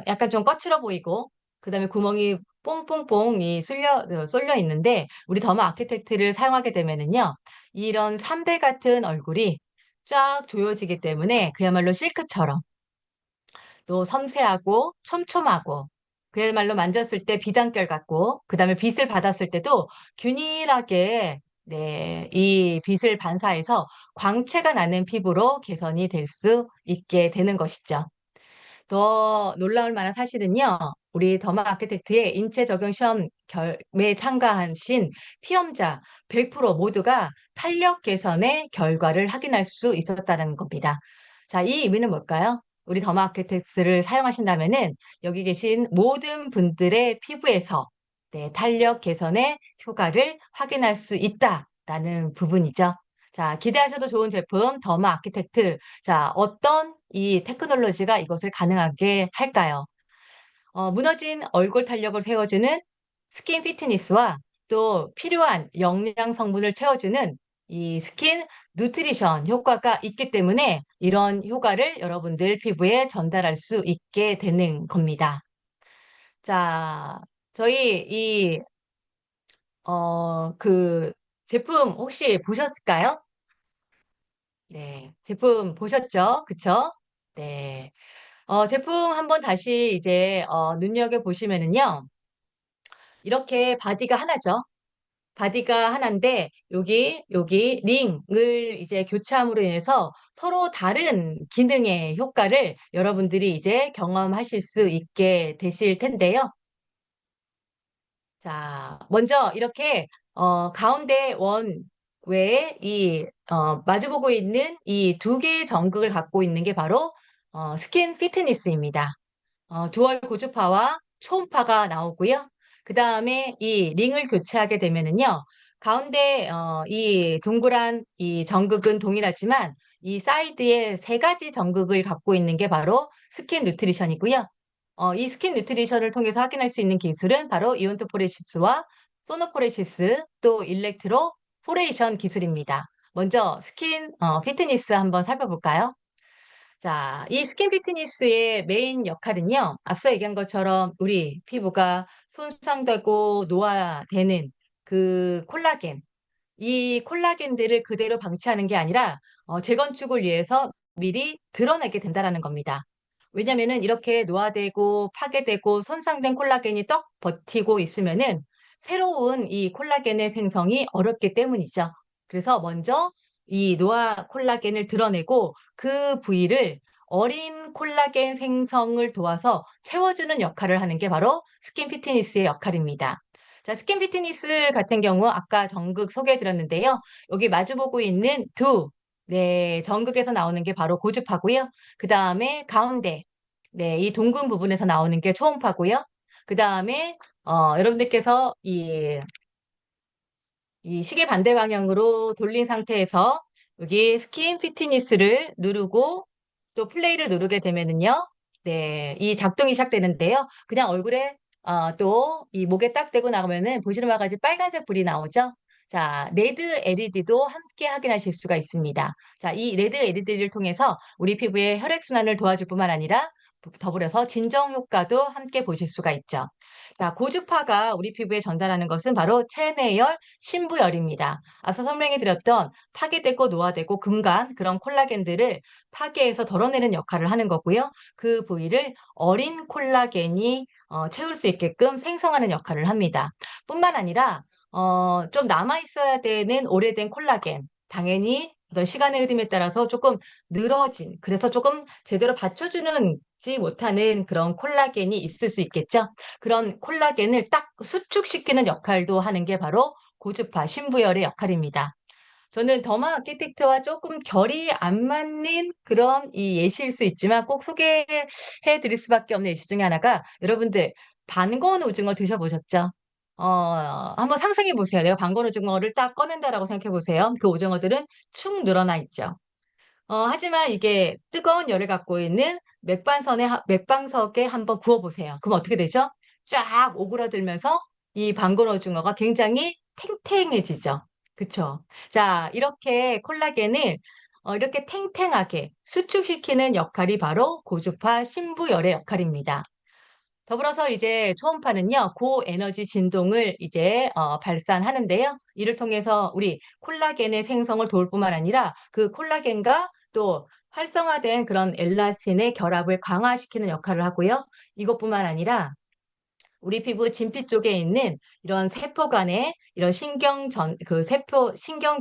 약간 좀 거칠어 보이고, 그 다음에 구멍이 뽕뽕뽕이 쏠려 있는데, 우리 더마 아키텍트를 사용하게 되면은요, 이런 삼배 같은 얼굴이 쫙 조여지기 때문에 그야말로 실크처럼 또 섬세하고 촘촘하고 그야말로 만졌을 때 비단결 같고 그다음에 빛을 받았을 때도 균일하게 네, 이 빛을 반사해서 광채가 나는 피부로 개선이 될 수 있게 되는 것이죠. 더 놀라울 만한 사실은요, 우리 더마 아키텍트의 인체 적용 시험에 참가하신 피험자 100% 모두가 탄력 개선의 결과를 확인할 수 있었다는 겁니다. 자, 이 의미는 뭘까요? 우리 더마 아키텍트를 사용하신다면은 여기 계신 모든 분들의 피부에서 네, 탄력 개선의 효과를 확인할 수 있다라는 부분이죠. 자, 기대하셔도 좋은 제품 더마 아키텍트. 자, 어떤 이 테크놀로지가 이것을 가능하게 할까요? 무너진 얼굴 탄력을 세워주는 스킨 피트니스와 또 필요한 영양 성분을 채워주는 이 스킨 누트리션 효과가 있기 때문에 이런 효과를 여러분들 피부에 전달할 수 있게 되는 겁니다. 자, 저희 그 제품 혹시 보셨을까요? 네, 제품 보셨죠? 그쵸? 네. 제품 한번 다시 이제 눈여겨보시면은요. 이렇게 바디가 하나죠. 바디가 하나인데 여기 링을 이제 교체함으로 인해서 서로 다른 기능의 효과를 여러분들이 이제 경험하실 수 있게 되실 텐데요. 자, 먼저 이렇게 가운데 원 외에 마주보고 있는 이 2개의 전극을 갖고 있는 게 바로 스킨 피트니스입니다. 듀얼 고주파와 초음파가 나오고요. 그 다음에 이 링을 교체하게 되면은요, 가운데 이 동그란 이 전극은 동일하지만 이 사이드에 3가지 전극을 갖고 있는 게 바로 스킨 누트리션이고요. 이 스킨 뉴트리션을 통해서 확인할 수 있는 기술은 바로 이온토포레시스와 소노포레시스 또 일렉트로 포레이션 기술입니다. 먼저 스킨 피트니스 한번 살펴볼까요? 자, 이 스킨 피트니스의 메인 역할은요, 앞서 얘기한 것처럼 우리 피부가 손상되고 노화되는 그 콜라겐, 이 콜라겐들을 그대로 방치하는 게 아니라 재건축을 위해서 미리 드러내게 된다라는 겁니다. 왜냐면은 이렇게 노화되고 파괴되고 손상된 콜라겐이 떡 버티고 있으면은 새로운 이 콜라겐의 생성이 어렵기 때문이죠. 그래서 먼저 이 노화 콜라겐을 드러내고 그 부위를 어린 콜라겐 생성을 도와서 채워주는 역할을 하는 게 바로 스킨 피트니스의 역할입니다. 자, 스킨 피트니스 같은 경우 아까 전극 소개해 드렸는데요. 여기 마주보고 있는 네, 전극에서 나오는 게 바로 고주파고요. 그 다음에 가운데, 네, 이 동근 부분에서 나오는 게 초음파고요. 그 다음에, 여러분들께서 이 시계 반대 방향으로 돌린 상태에서 여기 스킨 피트니스를 누르고 또 플레이를 누르게 되면은요. 네, 이 작동이 시작되는데요. 그냥 얼굴에 또 이 목에 딱 대고 나가면은 보시는 바와 같이 빨간색 불이 나오죠. 자, 레드 LED도 함께 확인하실 수가 있습니다. 자, 이 레드 LED를 통해서 우리 피부의 혈액순환을 도와줄 뿐만 아니라 더불어서 진정 효과도 함께 보실 수가 있죠. 자, 고주파가 우리 피부에 전달하는 것은 바로 체내열, 신부열입니다. 앞서 설명해 드렸던 파괴되고 노화되고 금간 그런 콜라겐들을 파괴해서 덜어내는 역할을 하는 거고요. 그 부위를 어린 콜라겐이 채울 수 있게끔 생성하는 역할을 합니다. 뿐만 아니라 좀 남아 있어야 되는 오래된 콜라겐, 당연히 어떤 시간의 흐름에 따라서 조금 늘어진, 그래서 조금 제대로 받쳐주는지 못하는 그런 콜라겐이 있을 수 있겠죠. 그런 콜라겐을 딱 수축시키는 역할도 하는 게 바로 고주파 신부열의 역할입니다. 저는 더마 아키텍트와 조금 결이 안 맞는 그런 이 예시일 수 있지만 꼭 소개해 드릴 수밖에 없는 예시 중에 하나가, 여러분들 반건 오징어 드셔보셨죠? 한번 상상해 보세요. 내가 반건 오징어를 딱 꺼낸다라고 생각해 보세요. 그 오징어들은 축 늘어나 있죠. 하지만 이게 뜨거운 열을 갖고 있는 맥반석에 한번 구워보세요. 그럼 어떻게 되죠? 쫙 오그라들면서 이 방건 오징어가 굉장히 탱탱해지죠. 그쵸? 자, 이렇게 콜라겐을 이렇게 탱탱하게 수축시키는 역할이 바로 고주파 신부열의 역할입니다. 더불어서 이제 초음파는요, 고에너지 진동을 이제 발산하는데요. 이를 통해서 우리 콜라겐의 생성을 도울 뿐만 아니라 그 콜라겐과 또 활성화된 그런 엘라스틴의 결합을 강화시키는 역할을 하고요. 이것뿐만 아니라 우리 피부 진피 쪽에 있는 이런 세포 간의 이런 신경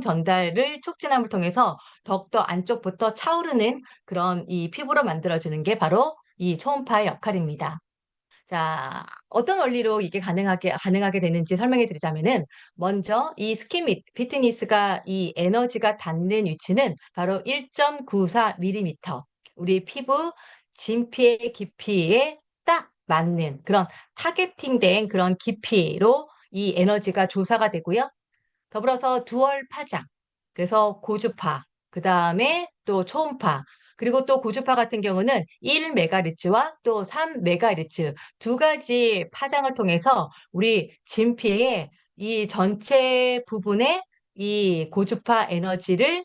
전달을 촉진함을 통해서 더욱더 안쪽부터 차오르는 그런 이 피부로 만들어주는 게 바로 이 초음파의 역할입니다. 자, 어떤 원리로 이게 가능하게 되는지 설명해 드리자면은, 먼저 이 스킨 피트니스가 이 에너지가 닿는 위치는 바로 1.94mm. 우리 피부 진피의 깊이에 딱 맞는 그런 타겟팅된 그런 깊이로 이 에너지가 조사가 되고요. 더불어서 두얼 파장, 그래서 고주파, 그 다음에 또 초음파, 그리고 또 고주파 같은 경우는 1메가헤르츠와 또 3메가헤르츠 두 가지 파장을 통해서 우리 진피의 이 전체 부분에 이 고주파 에너지를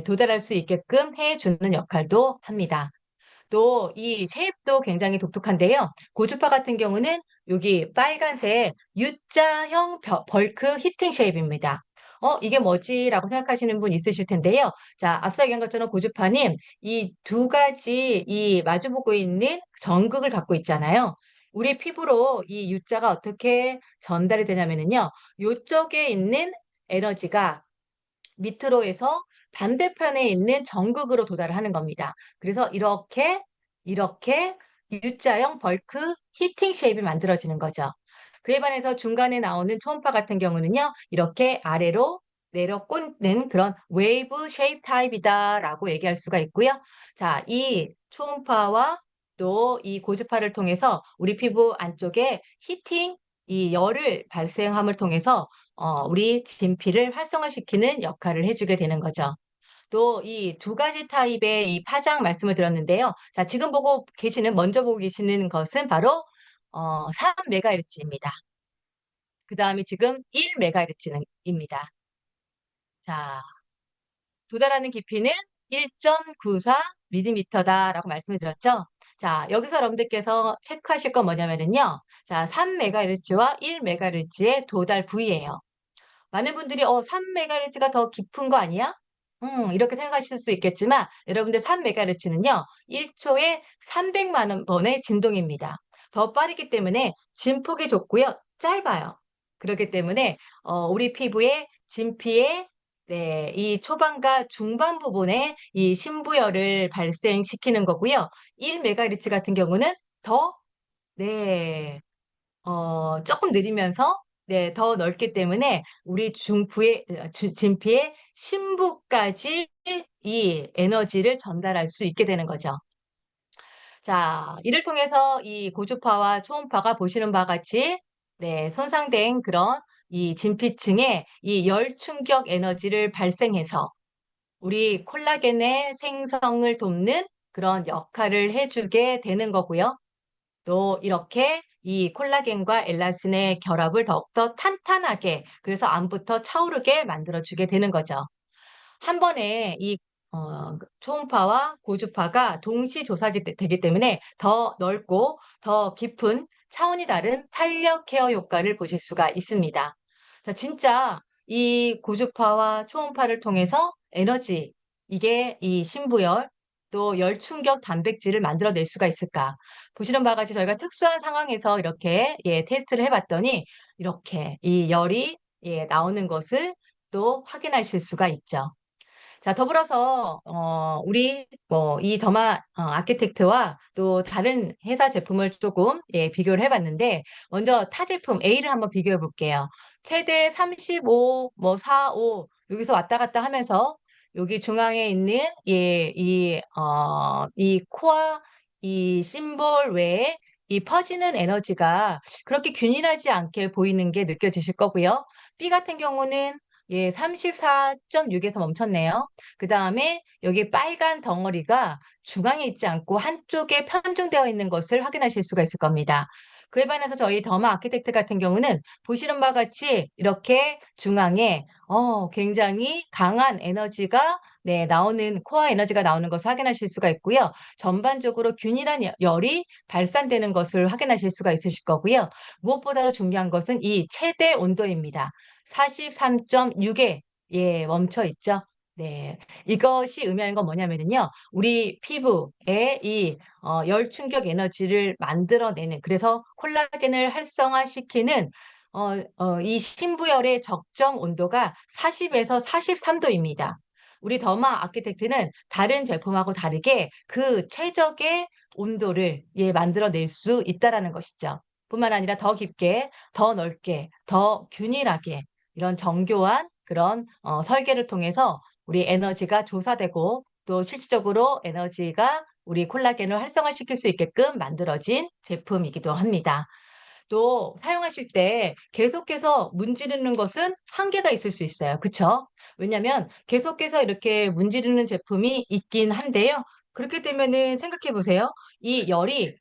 도달할 수 있게끔 해주는 역할도 합니다. 또 이 쉐입도 굉장히 독특한데요. 고주파 같은 경우는 여기 빨간색 U자형 벌크 히팅 쉐입입니다. 이게 뭐지? 라고 생각하시는 분 있으실 텐데요. 자, 앞서 얘기한 것처럼 고주파는 이 두 가지 이 마주보고 있는 전극을 갖고 있잖아요. 우리 피부로 이 U자가 어떻게 전달이 되냐면요. 요쪽에 있는 에너지가 밑으로 해서 반대편에 있는 전극으로 도달을 하는 겁니다. 그래서 이렇게 U자형 벌크 히팅 쉐입이 만들어지는 거죠. 그에 반해서 중간에 나오는 초음파 같은 경우는요, 이렇게 아래로 내려 꽂는 그런 웨이브 쉐입 타입이다라고 얘기할 수가 있고요. 자, 이 초음파와 또 이 고주파를 통해서 우리 피부 안쪽에 히팅, 이 열을 발생함을 통해서 우리 진피를 활성화시키는 역할을 해주게 되는 거죠. 또 이 두 가지 타입의 이 파장 말씀을 드렸는데요. 자, 지금 먼저 보고 계시는 것은 바로 3메가헤르츠입니다. 그 다음에 지금 1메가헤르츠입니다. 자, 도달하는 깊이는 1.94mm다라고 말씀을 드렸죠. 자, 여기서 여러분들께서 체크하실 건 뭐냐면요. 자, 3메가헤르츠와 1메가헤르츠의 도달 부위예요. 많은 분들이 3메가헤르츠가 더 깊은 거 아니야? 이렇게 생각하실 수 있겠지만 여러분들 3메가헤르츠는요. 1초에 300만 번의 진동입니다. 더 빠르기 때문에 진폭이 좁고요. 짧아요. 그렇기 때문에 우리 피부의 진피에 네, 이 초반과 중반 부분에 이 신부열을 발생시키는 거고요. 1메가헤르츠 같은 경우는 더 네, 조금 느리면서 네, 더 넓기 때문에 우리 진피의 심부까지 이 에너지를 전달할 수 있게 되는 거죠. 자, 이를 통해서 이 고주파와 초음파가 보시는 바와 같이 네, 손상된 그런 이 진피층에 이 열 충격 에너지를 발생해서 우리 콜라겐의 생성을 돕는 그런 역할을 해주게 되는 거고요. 또 이렇게 이 콜라겐과 엘라스틴의 결합을 더욱더 탄탄하게, 그래서 안부터 차오르게 만들어주게 되는 거죠. 한 번에 이 초음파와 고주파가 동시 조사되기 때문에 더 넓고 더 깊은 차원이 다른 탄력 케어 효과를 보실 수가 있습니다. 자, 진짜 이 고주파와 초음파를 통해서 에너지, 이게 이 신부열, 또 열충격 단백질을 만들어낼 수가 있을까? 보시는 바와 같이 저희가 특수한 상황에서 이렇게 테스트를 해봤더니 이렇게 이 열이 나오는 것을 또 확인하실 수가 있죠. 자, 더불어서 우리 뭐 이 더마 아키텍트와 또 다른 회사 제품을 조금 비교를 해봤는데 먼저 타 제품 A를 한번 비교해 볼게요. 최대 35, 뭐 4, 5 여기서 왔다 갔다 하면서 여기 중앙에 있는 이 코어 이 심볼 외에 이 퍼지는 에너지가 그렇게 균일하지 않게 보이는 게 느껴지실 거고요. B 같은 경우는 34.6에서 멈췄네요. 그 다음에 여기 빨간 덩어리가 중앙에 있지 않고 한쪽에 편중되어 있는 것을 확인하실 수가 있을 겁니다. 그에 반해서 저희 더마 아키텍트 같은 경우는 보시는 바와 같이 이렇게 중앙에 굉장히 강한 에너지가 나오는 코어 에너지가 나오는 것을 확인하실 수가 있고요. 전반적으로 균일한 열이 발산되는 것을 확인하실 수가 있으실 거고요. 무엇보다도 중요한 것은 이 최대 온도입니다. 43.6에 멈춰 있죠. 네. 이것이 의미하는 건 뭐냐면요. 우리 피부에 열 충격 에너지를 만들어내는, 그래서 콜라겐을 활성화시키는 이 신부열의 적정 온도가 40에서 43도입니다. 우리 더마 아키텍트는 다른 제품하고 다르게 그 최적의 온도를 만들어낼 수 있다라는 것이죠. 뿐만 아니라 더 깊게, 더 넓게, 더 균일하게 이런 정교한 그런 설계를 통해서 우리 에너지가 조사되고 또 실질적으로 에너지가 우리 콜라겐을 활성화시킬 수 있게끔 만들어진 제품이기도 합니다. 또 사용하실 때 계속해서 문지르는 것은 한계가 있을 수 있어요. 그쵸? 왜냐면 계속해서 이렇게 문지르는 제품이 있긴 한데요. 그렇게 되면은 생각해 보세요. 이 열이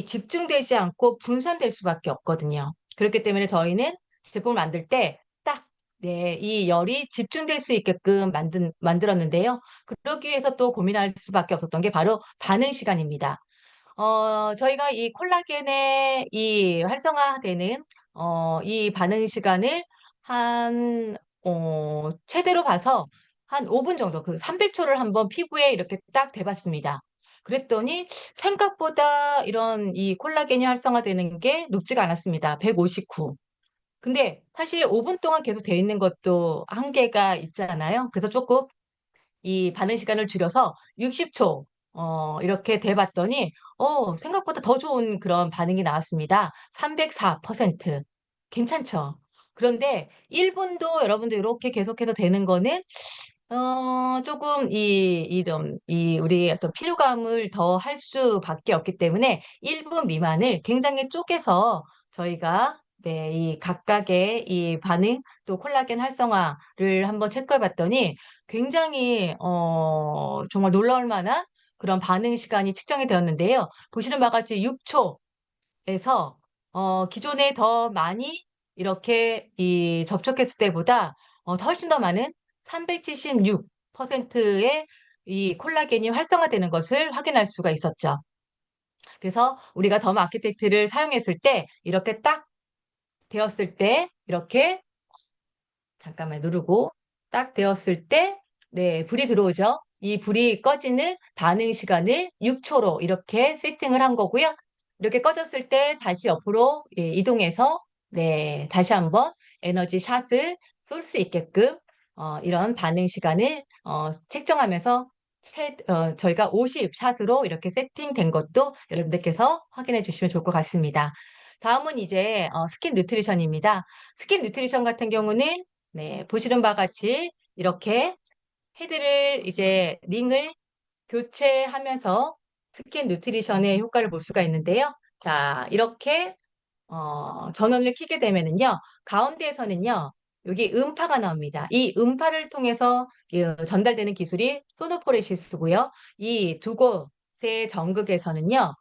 집중되지 않고 분산될 수밖에 없거든요. 그렇기 때문에 저희는 제품을 만들 때 딱, 이 열이 집중될 수 있게끔 만들었는데요. 그러기 위해서 또 고민할 수밖에 없었던 게 바로 반응 시간입니다. 저희가 이 콜라겐의 이 활성화되는 이 반응 시간을 한 최대로 봐서 한 5분 정도, 그 300초를 한번 피부에 이렇게 딱 대봤습니다. 그랬더니 생각보다 이런 이 콜라겐이 활성화되는 게 높지가 않았습니다. 159. 근데 사실 5분 동안 계속 돼 있는 것도 한계가 있잖아요. 그래서 조금 이 반응 시간을 줄여서 60초 이렇게 돼봤더니 생각보다 더 좋은 그런 반응이 나왔습니다. 304%. 괜찮죠? 그런데 1분도 여러분들 이렇게 계속해서 되는 거는 조금 우리 어떤 피로감을 더 할 수밖에 없기 때문에 1분 미만을 굉장히 쪼개서 저희가 이 각각의 이 반응 또 콜라겐 활성화를 한번 체크해 봤더니 굉장히 정말 놀라울 만한 그런 반응 시간이 측정이 되었는데요. 보시는 바와 같이 6초에서 기존에 더 많이 이렇게 접촉했을 때보다 훨씬 더 많은 376%의 이 콜라겐이 활성화되는 것을 확인할 수가 있었죠. 그래서 우리가 더마 아키텍트를 사용했을 때 이렇게 딱 되었을 때 이렇게 잠깐만 누르고 딱 되었을 때 불이 들어오죠. 이 불이 꺼지는 반응 시간을 6초로 이렇게 세팅을 한 거고요. 이렇게 꺼졌을 때 다시 옆으로 이동해서 다시 한번 에너지 샷을 쏠 수 있게끔 이런 반응 시간을 책정하면서 저희가 50샷으로 이렇게 세팅된 것도 여러분들께서 확인해 주시면 좋을 것 같습니다. 다음은 이제 스킨 뉴트리션입니다. 스킨 뉴트리션 같은 경우는 보시는 바와 같이 이렇게 헤드를 이제 링을 교체하면서 스킨 뉴트리션의 효과를 볼 수가 있는데요. 자, 이렇게 전원을 켜게 되면은요, 가운데에서는요, 여기 음파가 나옵니다. 이 음파를 통해서 전달되는 기술이 소노포레시스고요. 이 두 곳의 전극에서는요,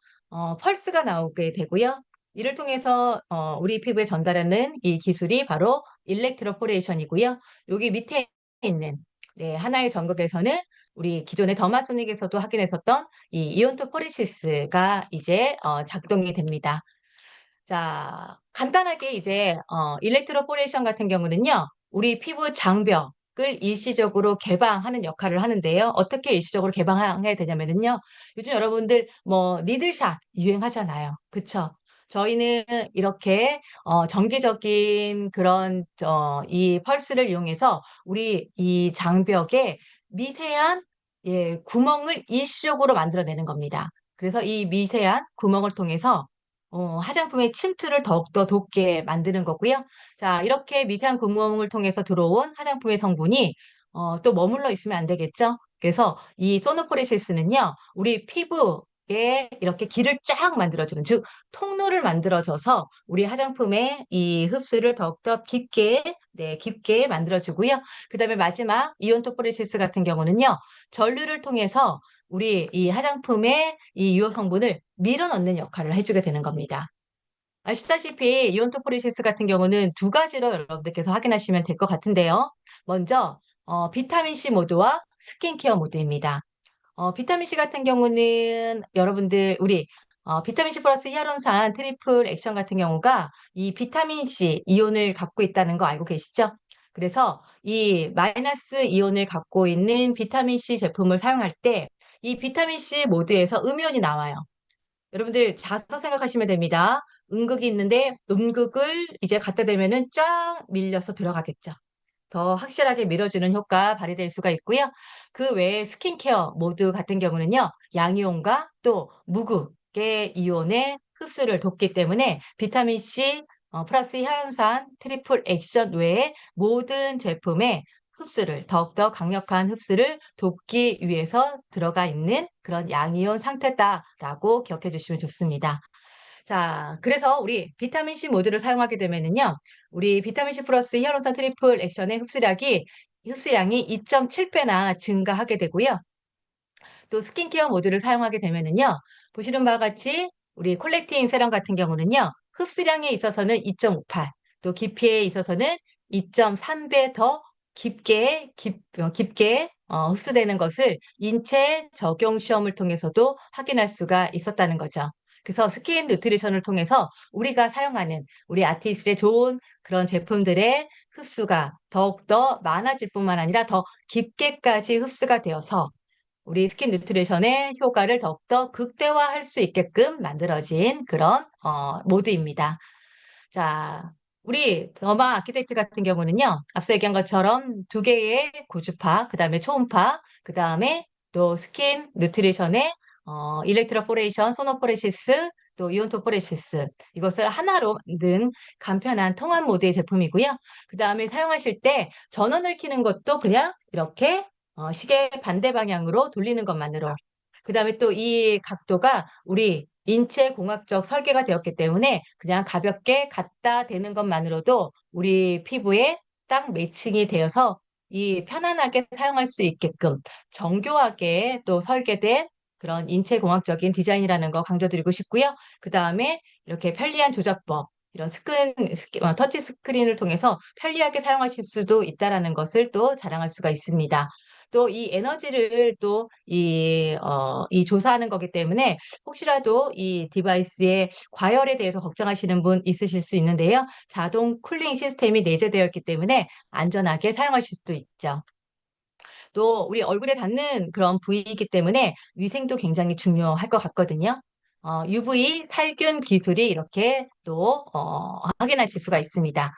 펄스가 나오게 되고요. 이를 통해서 우리 피부에 전달하는 이 기술이 바로 일렉트로포레이션이고요. 여기 밑에 있는 하나의 전극에서는 우리 기존의 더마소닉에서도 확인했었던 이 이온토포레시스가 이제 작동이 됩니다. 자, 간단하게 이제 일렉트로포레이션 같은 경우는요. 우리 피부 장벽을 일시적으로 개방하는 역할을 하는데요. 어떻게 일시적으로 개방해야 되냐면요. 요즘 여러분들 뭐 니들샷 유행하잖아요. 그쵸? 저희는 이렇게 정기적인 그런 이 펄스를 이용해서 우리 이 장벽에 미세한 구멍을 일시적으로 만들어내는 겁니다. 그래서 이 미세한 구멍을 통해서 화장품의 침투를 더욱더 돋게 만드는 거고요. 자, 이렇게 미세한 구멍을 통해서 들어온 화장품의 성분이 또 머물러 있으면 안 되겠죠? 그래서 이 소노포리시스는요, 우리 피부에 이렇게 길을 쫙 만들어주는, 즉, 통로를 만들어줘서 우리 화장품의 이 흡수를 더욱더 깊게 만들어주고요. 그 다음에 마지막 이온토포리시스 같은 경우는요, 전류를 통해서 우리 이 화장품의 이 유효 성분을 밀어넣는 역할을 해주게 되는 겁니다. 아시다시피 이온토포리시스 같은 경우는 두 가지로 여러분들께서 확인하시면 될 것 같은데요. 먼저 비타민C 모드와 스킨케어 모드입니다. 비타민C 같은 경우는 여러분들 우리 비타민C 플러스 히아루론산 트리플 액션 같은 경우가 이 비타민C 이온을 갖고 있다는 거 알고 계시죠? 그래서 이 마이너스 이온을 갖고 있는 비타민C 제품을 사용할 때 이 비타민C 모드에서 음이온이 나와요. 여러분들 자서 생각하시면 됩니다. 음극이 있는데 음극을 이제 갖다 대면은 쫙 밀려서 들어가겠죠. 더 확실하게 밀어주는 효과 발휘될 수가 있고요. 그 외에 스킨케어 모드 같은 경우는요, 양이온과 또 무극의 이온의 흡수를 돕기 때문에 비타민C 플러스 히알루론산 트리플 액션 외에 모든 제품의 흡수를 더욱더 강력한 흡수를 돕기 위해서 들어가 있는 그런 양이온 상태다라고 기억해 주시면 좋습니다. 자, 그래서 우리 비타민C 모드를 사용하게 되면은요, 우리 비타민C 플러스 히알루론산 트리플 액션의 흡수량이 2.7배나 증가하게 되고요. 또 스킨케어 모드를 사용하게 되면은요, 보시는 바와 같이 우리 콜렉팅 세럼 같은 경우는요, 흡수량에 있어서는 2.58, 또 깊이에 있어서는 2.3배 더 깊게 흡수되는 것을 인체 적용 시험을 통해서도 확인할 수가 있었다는 거죠. 그래서 스킨 뉴트리션을 통해서 우리가 사용하는 우리 아티스트의 좋은 그런 제품들의 흡수가 더욱더 많아질 뿐만 아니라 더 깊게까지 흡수가 되어서 우리 스킨 뉴트리션의 효과를 더욱더 극대화할 수 있게끔 만들어진 그런 모드입니다. 자, 우리 더마 아키텍트 같은 경우는요, 앞서 얘기한 것처럼 두 개의 고주파, 그 다음에 초음파, 그 다음에 또 스킨 뉴트리션의 일렉트로포레이션, 소노포레시스, 또 이온토포레시스 이것을 하나로 만든 간편한 통합 모드의 제품이고요. 그 다음에 사용하실 때 전원을 켜는 것도 그냥 이렇게 시계 반대 방향으로 돌리는 것만으로 그 다음에 또 이 각도가 우리 인체 공학적 설계가 되었기 때문에 그냥 가볍게 갖다 대는 것만으로도 우리 피부에 딱 매칭이 되어서 이 편안하게 사용할 수 있게끔 정교하게 또 설계된 그런 인체 공학적인 디자인이라는 거 강조드리고 싶고요. 그 다음에 이렇게 편리한 조작법, 이런 터치 스크린을 통해서 편리하게 사용하실 수도 있다라는 것을 또 자랑할 수가 있습니다. 또 이 에너지를 또 이 조사하는 거기 때문에 혹시라도 이 디바이스의 과열에 대해서 걱정하시는 분 있으실 수 있는데요. 자동 쿨링 시스템이 내재되어 있기 때문에 안전하게 사용하실 수도 있죠. 또 우리 얼굴에 닿는 그런 부위이기 때문에 위생도 굉장히 중요할 것 같거든요. UV 살균 기술이 이렇게 또 확인하실 수가 있습니다.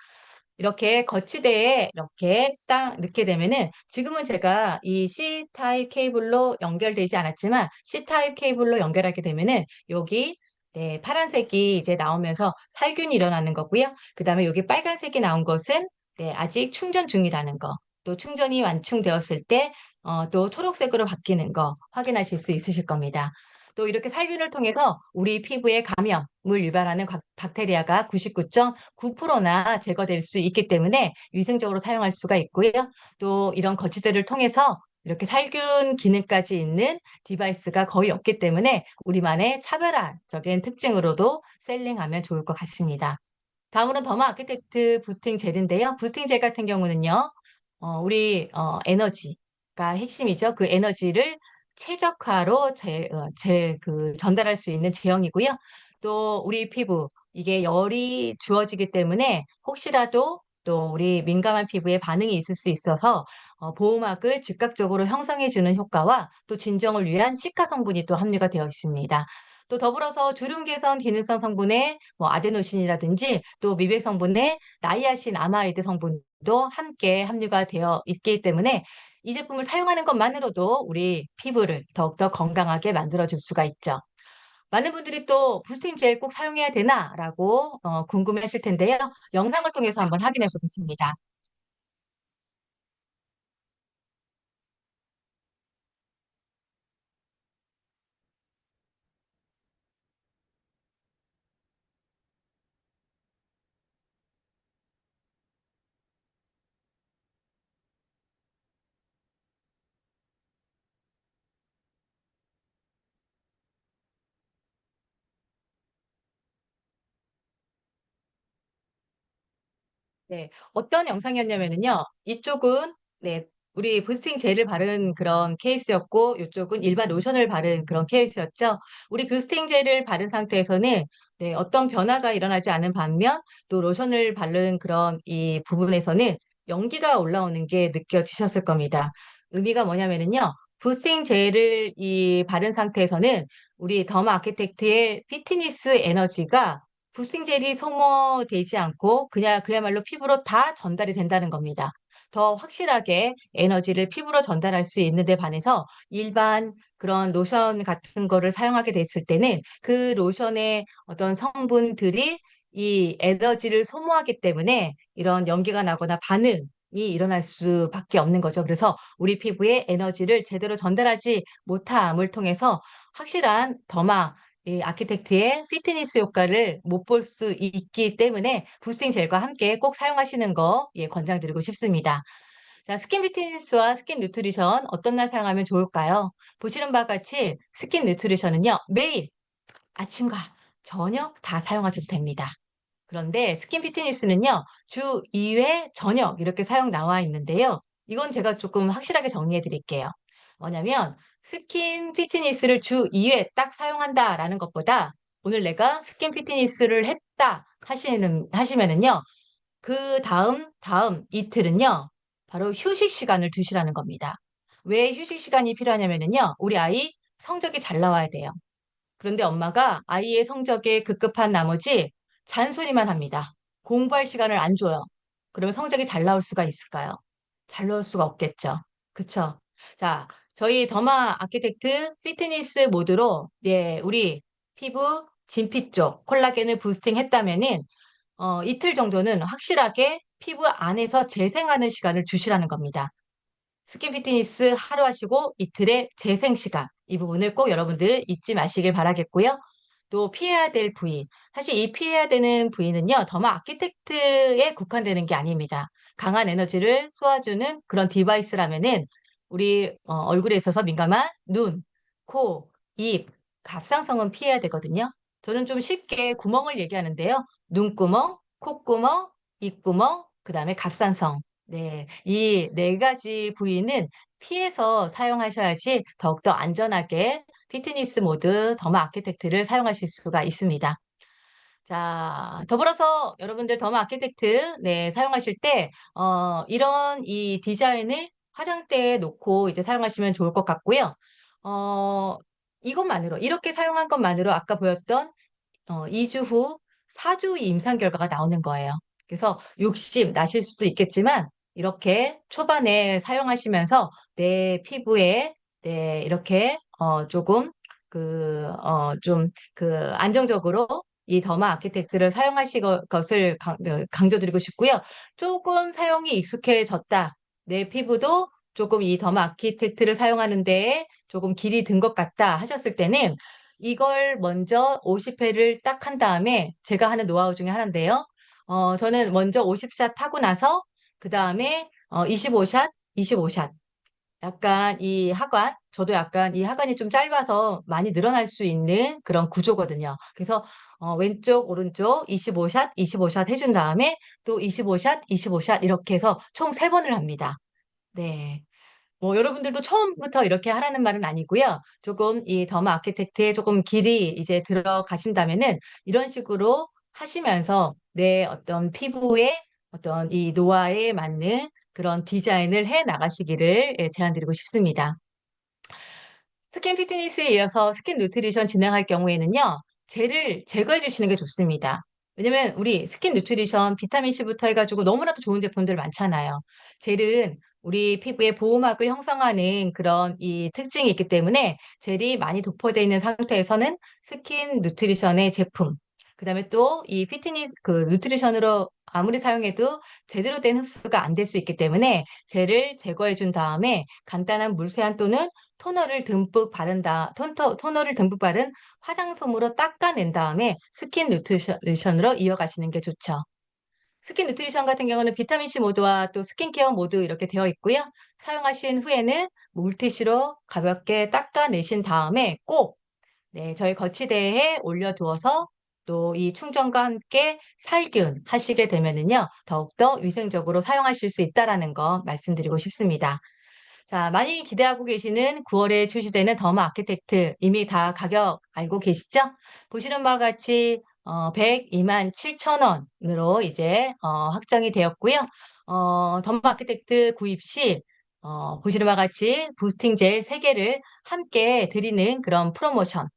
이렇게 거치대에 이렇게 딱 넣게 되면은 지금은 제가 이 C타입 케이블로 연결되지 않았지만 C타입 케이블로 연결하게 되면은 여기 네, 파란색이 이제 나오면서 살균이 일어나는 거고요. 그다음에 여기 빨간색이 나온 것은 네, 아직 충전 중이라는 거. 또 충전이 완충되었을 때 또 초록색으로 바뀌는 거 확인하실 수 있으실 겁니다. 또 이렇게 살균을 통해서 우리 피부에 감염을 유발하는 박테리아가 99.9%나 제거될 수 있기 때문에 위생적으로 사용할 수가 있고요. 또 이런 거치대를 통해서 이렇게 살균 기능까지 있는 디바이스가 거의 없기 때문에 우리만의 차별화적인 특징으로도 셀링하면 좋을 것 같습니다. 다음으로는 더마 아키텍트 부스팅 젤인데요. 부스팅 젤 같은 경우는요, 우리 에너지가 핵심이죠. 그 에너지를 최적화로 전달할 수 있는 제형이고요. 또 우리 피부 이게 열이 주어지기 때문에 혹시라도 또 우리 민감한 피부에 반응이 있을 수 있어서 보호막을 즉각적으로 형성해주는 효과와 또 진정을 위한 시카 성분이 또 함유가 되어 있습니다. 또 더불어서 주름 개선 기능성 성분의 뭐 아데노신이라든지 또 미백 성분의 나이아신 아마이드 성분도 함께 함유가 되어 있기 때문에 이 제품을 사용하는 것만으로도 우리 피부를 더욱더 건강하게 만들어줄 수가 있죠. 많은 분들이 또 부스팅 젤 꼭 사용해야 되나라고 궁금해하실 텐데요. 영상을 통해서 한번 확인해 보겠습니다. 네, 어떤 영상이었냐면요. 이쪽은 네, 우리 부스팅 젤을 바른 그런 케이스였고, 이쪽은 일반 로션을 바른 그런 케이스였죠. 우리 부스팅 젤을 바른 상태에서는 네, 어떤 변화가 일어나지 않은 반면, 또 로션을 바른 그런 이 부분에서는 연기가 올라오는 게 느껴지셨을 겁니다. 의미가 뭐냐면은요. 부스팅 젤을 이 바른 상태에서는 우리 더마 아키텍트의 피트니스 에너지가 부싱 젤이 소모되지 않고 그냥 그야말로 피부로 다 전달이 된다는 겁니다. 더 확실하게 에너지를 피부로 전달할 수 있는 데 반해서 일반 그런 로션 같은 거를 사용하게 됐을 때는 그 로션의 어떤 성분들이 이 에너지를 소모하기 때문에 이런 연기가 나거나 반응이 일어날 수밖에 없는 거죠. 그래서 우리 피부에 에너지를 제대로 전달하지 못함을 통해서 확실한 더마 이 아키텍트의 피트니스 효과를 못 볼 수 있기 때문에 부스팅 젤과 함께 꼭 사용하시는 거 예, 권장드리고 싶습니다. 자, 스킨 피트니스와 스킨 누트리션 어떤 날 사용하면 좋을까요? 보시는 바와 같이 스킨 누트리션은요, 매일 아침과 저녁 다 사용하셔도 됩니다. 그런데 스킨 피트니스는요, 주 2회 저녁 이렇게 사용 나와 있는데요. 이건 제가 조금 확실하게 정리해 드릴게요. 뭐냐면, 스킨 피트니스를 주 2회 딱 사용한다라는 것보다 오늘 내가 스킨 피트니스를 했다 하시면은요, 그 다음 이틀은요, 바로 휴식 시간을 두시라는 겁니다. 왜 휴식 시간이 필요하냐면은요, 우리 아이 성적이 잘 나와야 돼요. 그런데 엄마가 아이의 성적에 급급한 나머지 잔소리만 합니다. 공부할 시간을 안 줘요. 그러면 성적이 잘 나올 수가 있을까요? 잘 나올 수가 없겠죠. 그쵸? 자, 저희 더마 아키텍트 피트니스 모드로 예, 우리 피부 진피 쪽 콜라겐을 부스팅 했다면은 이틀 정도는 확실하게 피부 안에서 재생하는 시간을 주시라는 겁니다. 스킨 피트니스 하루 하시고 이틀의 재생 시간. 이 부분을 꼭 여러분들 잊지 마시길 바라겠고요. 또 피해야 될 부위. 사실 이 피해야 되는 부위는요, 더마 아키텍트에 국한되는 게 아닙니다. 강한 에너지를 쏘아주는 그런 디바이스라면은 우리 얼굴에 있어서 민감한 눈, 코, 입, 갑상선은 피해야 되거든요. 저는 좀 쉽게 구멍을 얘기하는데요. 눈구멍, 콧구멍, 입구멍, 그 다음에 갑상선. 네, 이 네 가지 부위는 피해서 사용하셔야지 더욱더 안전하게 피트니스 모드 더마 아키텍트를 사용하실 수가 있습니다. 자, 더불어서 여러분들 더마 아키텍트 네, 사용하실 때 이런 이 디자인을 화장대에 놓고 이제 사용하시면 좋을 것 같고요. 어, 이것만으로 이렇게 사용한 것만으로 아까 보였던 2주 후 4주 임상 결과가 나오는 거예요. 그래서 욕심 나실 수도 있겠지만 이렇게 초반에 사용하시면서 내 피부에 네, 이렇게 조금 좀 안정적으로 이 더마 아키텍트를 사용하실 것을 강조드리고 싶고요. 조금 사용이 익숙해졌다. 내 피부도 조금 이 더마 아키텍트를 사용하는 데에 조금 길이 든 것 같다 하셨을 때는 이걸 먼저 50회를 딱 한 다음에 제가 하는 노하우 중에 하나인데요. 저는 먼저 50샷 하고 나서 그 다음에 25샷, 25샷. 약간 이 하관, 저도 약간 이 하관이 좀 짧아서 많이 늘어날 수 있는 그런 구조거든요. 그래서 왼쪽, 오른쪽 25샷, 25샷 해준 다음에 또 25샷, 25샷 이렇게 해서 총 3번을 합니다. 네. 뭐 여러분들도 처음부터 이렇게 하라는 말은 아니고요. 조금 이 더마 아키텍트에 조금 길이 이제 들어가신다면은 이런 식으로 하시면서 내 어떤 피부의 어떤 이 노화에 맞는 그런 디자인을 해 나가시기를 예, 제안드리고 싶습니다. 스킨 피트니스에 이어서 스킨 누트리션 진행할 경우에는요, 젤을 제거해 주시는 게 좋습니다. 왜냐면 우리 스킨 누트리션 비타민 C부터 해가지고 너무나도 좋은 제품들 많잖아요. 젤은 우리 피부에 보호막을 형성하는 그런 이 특징이 있기 때문에 젤이 많이 도포되어 있는 상태에서는 스킨 누트리션의 제품, 그다음에 또 이 피트니스 그 누트리션으로 아무리 사용해도 제대로 된 흡수가 안 될 수 있기 때문에 젤을 제거해 준 다음에 간단한 물세안 또는 토너를 듬뿍 바른 화장솜으로 닦아낸 다음에 스킨 누트리션으로 이어가시는 게 좋죠. 스킨 누트리션 같은 경우는 비타민C 모드와 또 스킨케어 모드 이렇게 되어 있고요. 사용하신 후에는 물티슈로 가볍게 닦아내신 다음에 꼭 저희 거치대에 올려두어서 또 이 충전과 함께 살균 하시게 되면은요, 더욱더 위생적으로 사용하실 수 있다라는 거 말씀드리고 싶습니다. 자, 많이 기대하고 계시는 9월에 출시되는 더마 아키텍트 이미 다 가격 알고 계시죠? 보시는 바와 같이 102만 7천 원으로 이제 확정이 되었고요. 더마 아키텍트 구입 시 보시는 바와 같이 부스팅 젤 3개를 함께 드리는 그런 프로모션.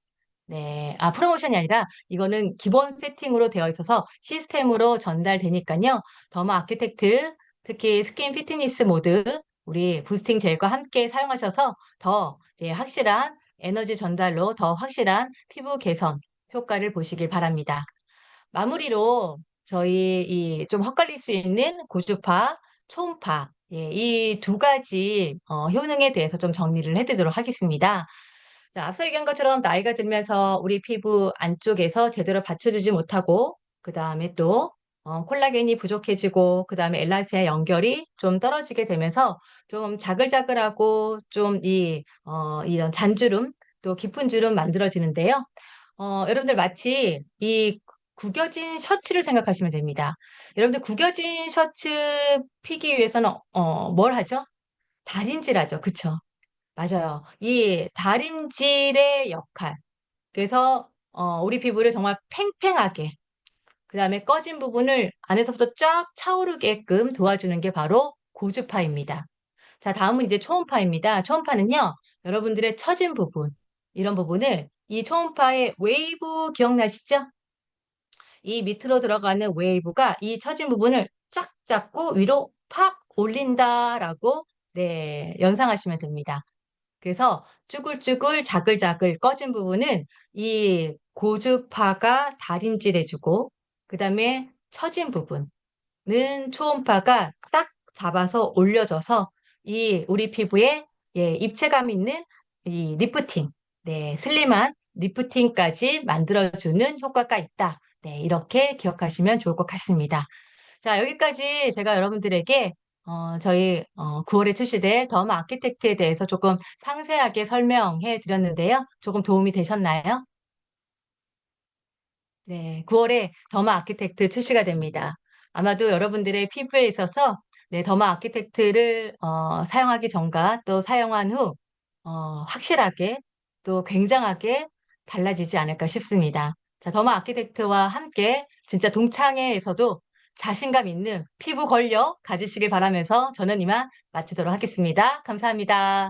네, 프로모션이 아니라 이거는 기본 세팅으로 되어 있어서 시스템으로 전달되니까요. 더마 아키텍트, 특히 스킨 피트니스 모드, 우리 부스팅 젤과 함께 사용하셔서 더 확실한 에너지 전달로 더 확실한 피부 개선 효과를 보시길 바랍니다. 마무리로 저희 이 좀 헛갈릴 수 있는 고주파, 초음파, 이 두 가지 효능에 대해서 좀 정리를 해드리도록 하겠습니다. 자, 앞서 얘기한 것처럼 나이가 들면서 우리 피부 안쪽에서 제대로 받쳐주지 못하고, 그 다음에 또 콜라겐이 부족해지고, 그 다음에 엘라스틴 연결이 좀 떨어지게 되면서 좀 자글자글하고 좀 이런 잔주름, 또 깊은 주름 만들어지는데요. 여러분들 마치 이 구겨진 셔츠를 생각하시면 됩니다. 여러분들 구겨진 셔츠 피기 위해서는 뭘 하죠? 다림질하죠. 그쵸? 맞아요. 이 다림질의 역할. 그래서 우리 피부를 정말 팽팽하게, 그다음에 꺼진 부분을 안에서부터 쫙 차오르게끔 도와주는 게 바로 고주파입니다. 자, 다음은 이제 초음파입니다. 초음파는요, 여러분들의 처진 부분, 이런 부분을 이 초음파의 웨이브 기억나시죠? 이 밑으로 들어가는 웨이브가 이 처진 부분을 쫙 잡고 위로 팍 올린다라고 연상하시면 됩니다. 그래서 쭈글쭈글 자글자글 꺼진 부분은 이 고주파가 다림질해주고, 그 다음에 처진 부분은 초음파가 딱 잡아서 올려줘서 이 우리 피부에 입체감 있는 이 리프팅, 슬림한 리프팅까지 만들어주는 효과가 있다. 이렇게 기억하시면 좋을 것 같습니다. 자, 여기까지 제가 여러분들에게 저희 9월에 출시될 더마 아키텍트에 대해서 조금 상세하게 설명해 드렸는데요. 조금 도움이 되셨나요? 네, 9월에 더마 아키텍트 출시가 됩니다. 아마도 여러분들의 피부에 있어서 더마 아키텍트를 사용하기 전과 또 사용한 후 확실하게 또 굉장하게 달라지지 않을까 싶습니다. 자, 더마 아키텍트와 함께 진짜 동창회에서도 자신감 있는 피부 권력 가지시길 바라면서 저는 이만 마치도록 하겠습니다. 감사합니다.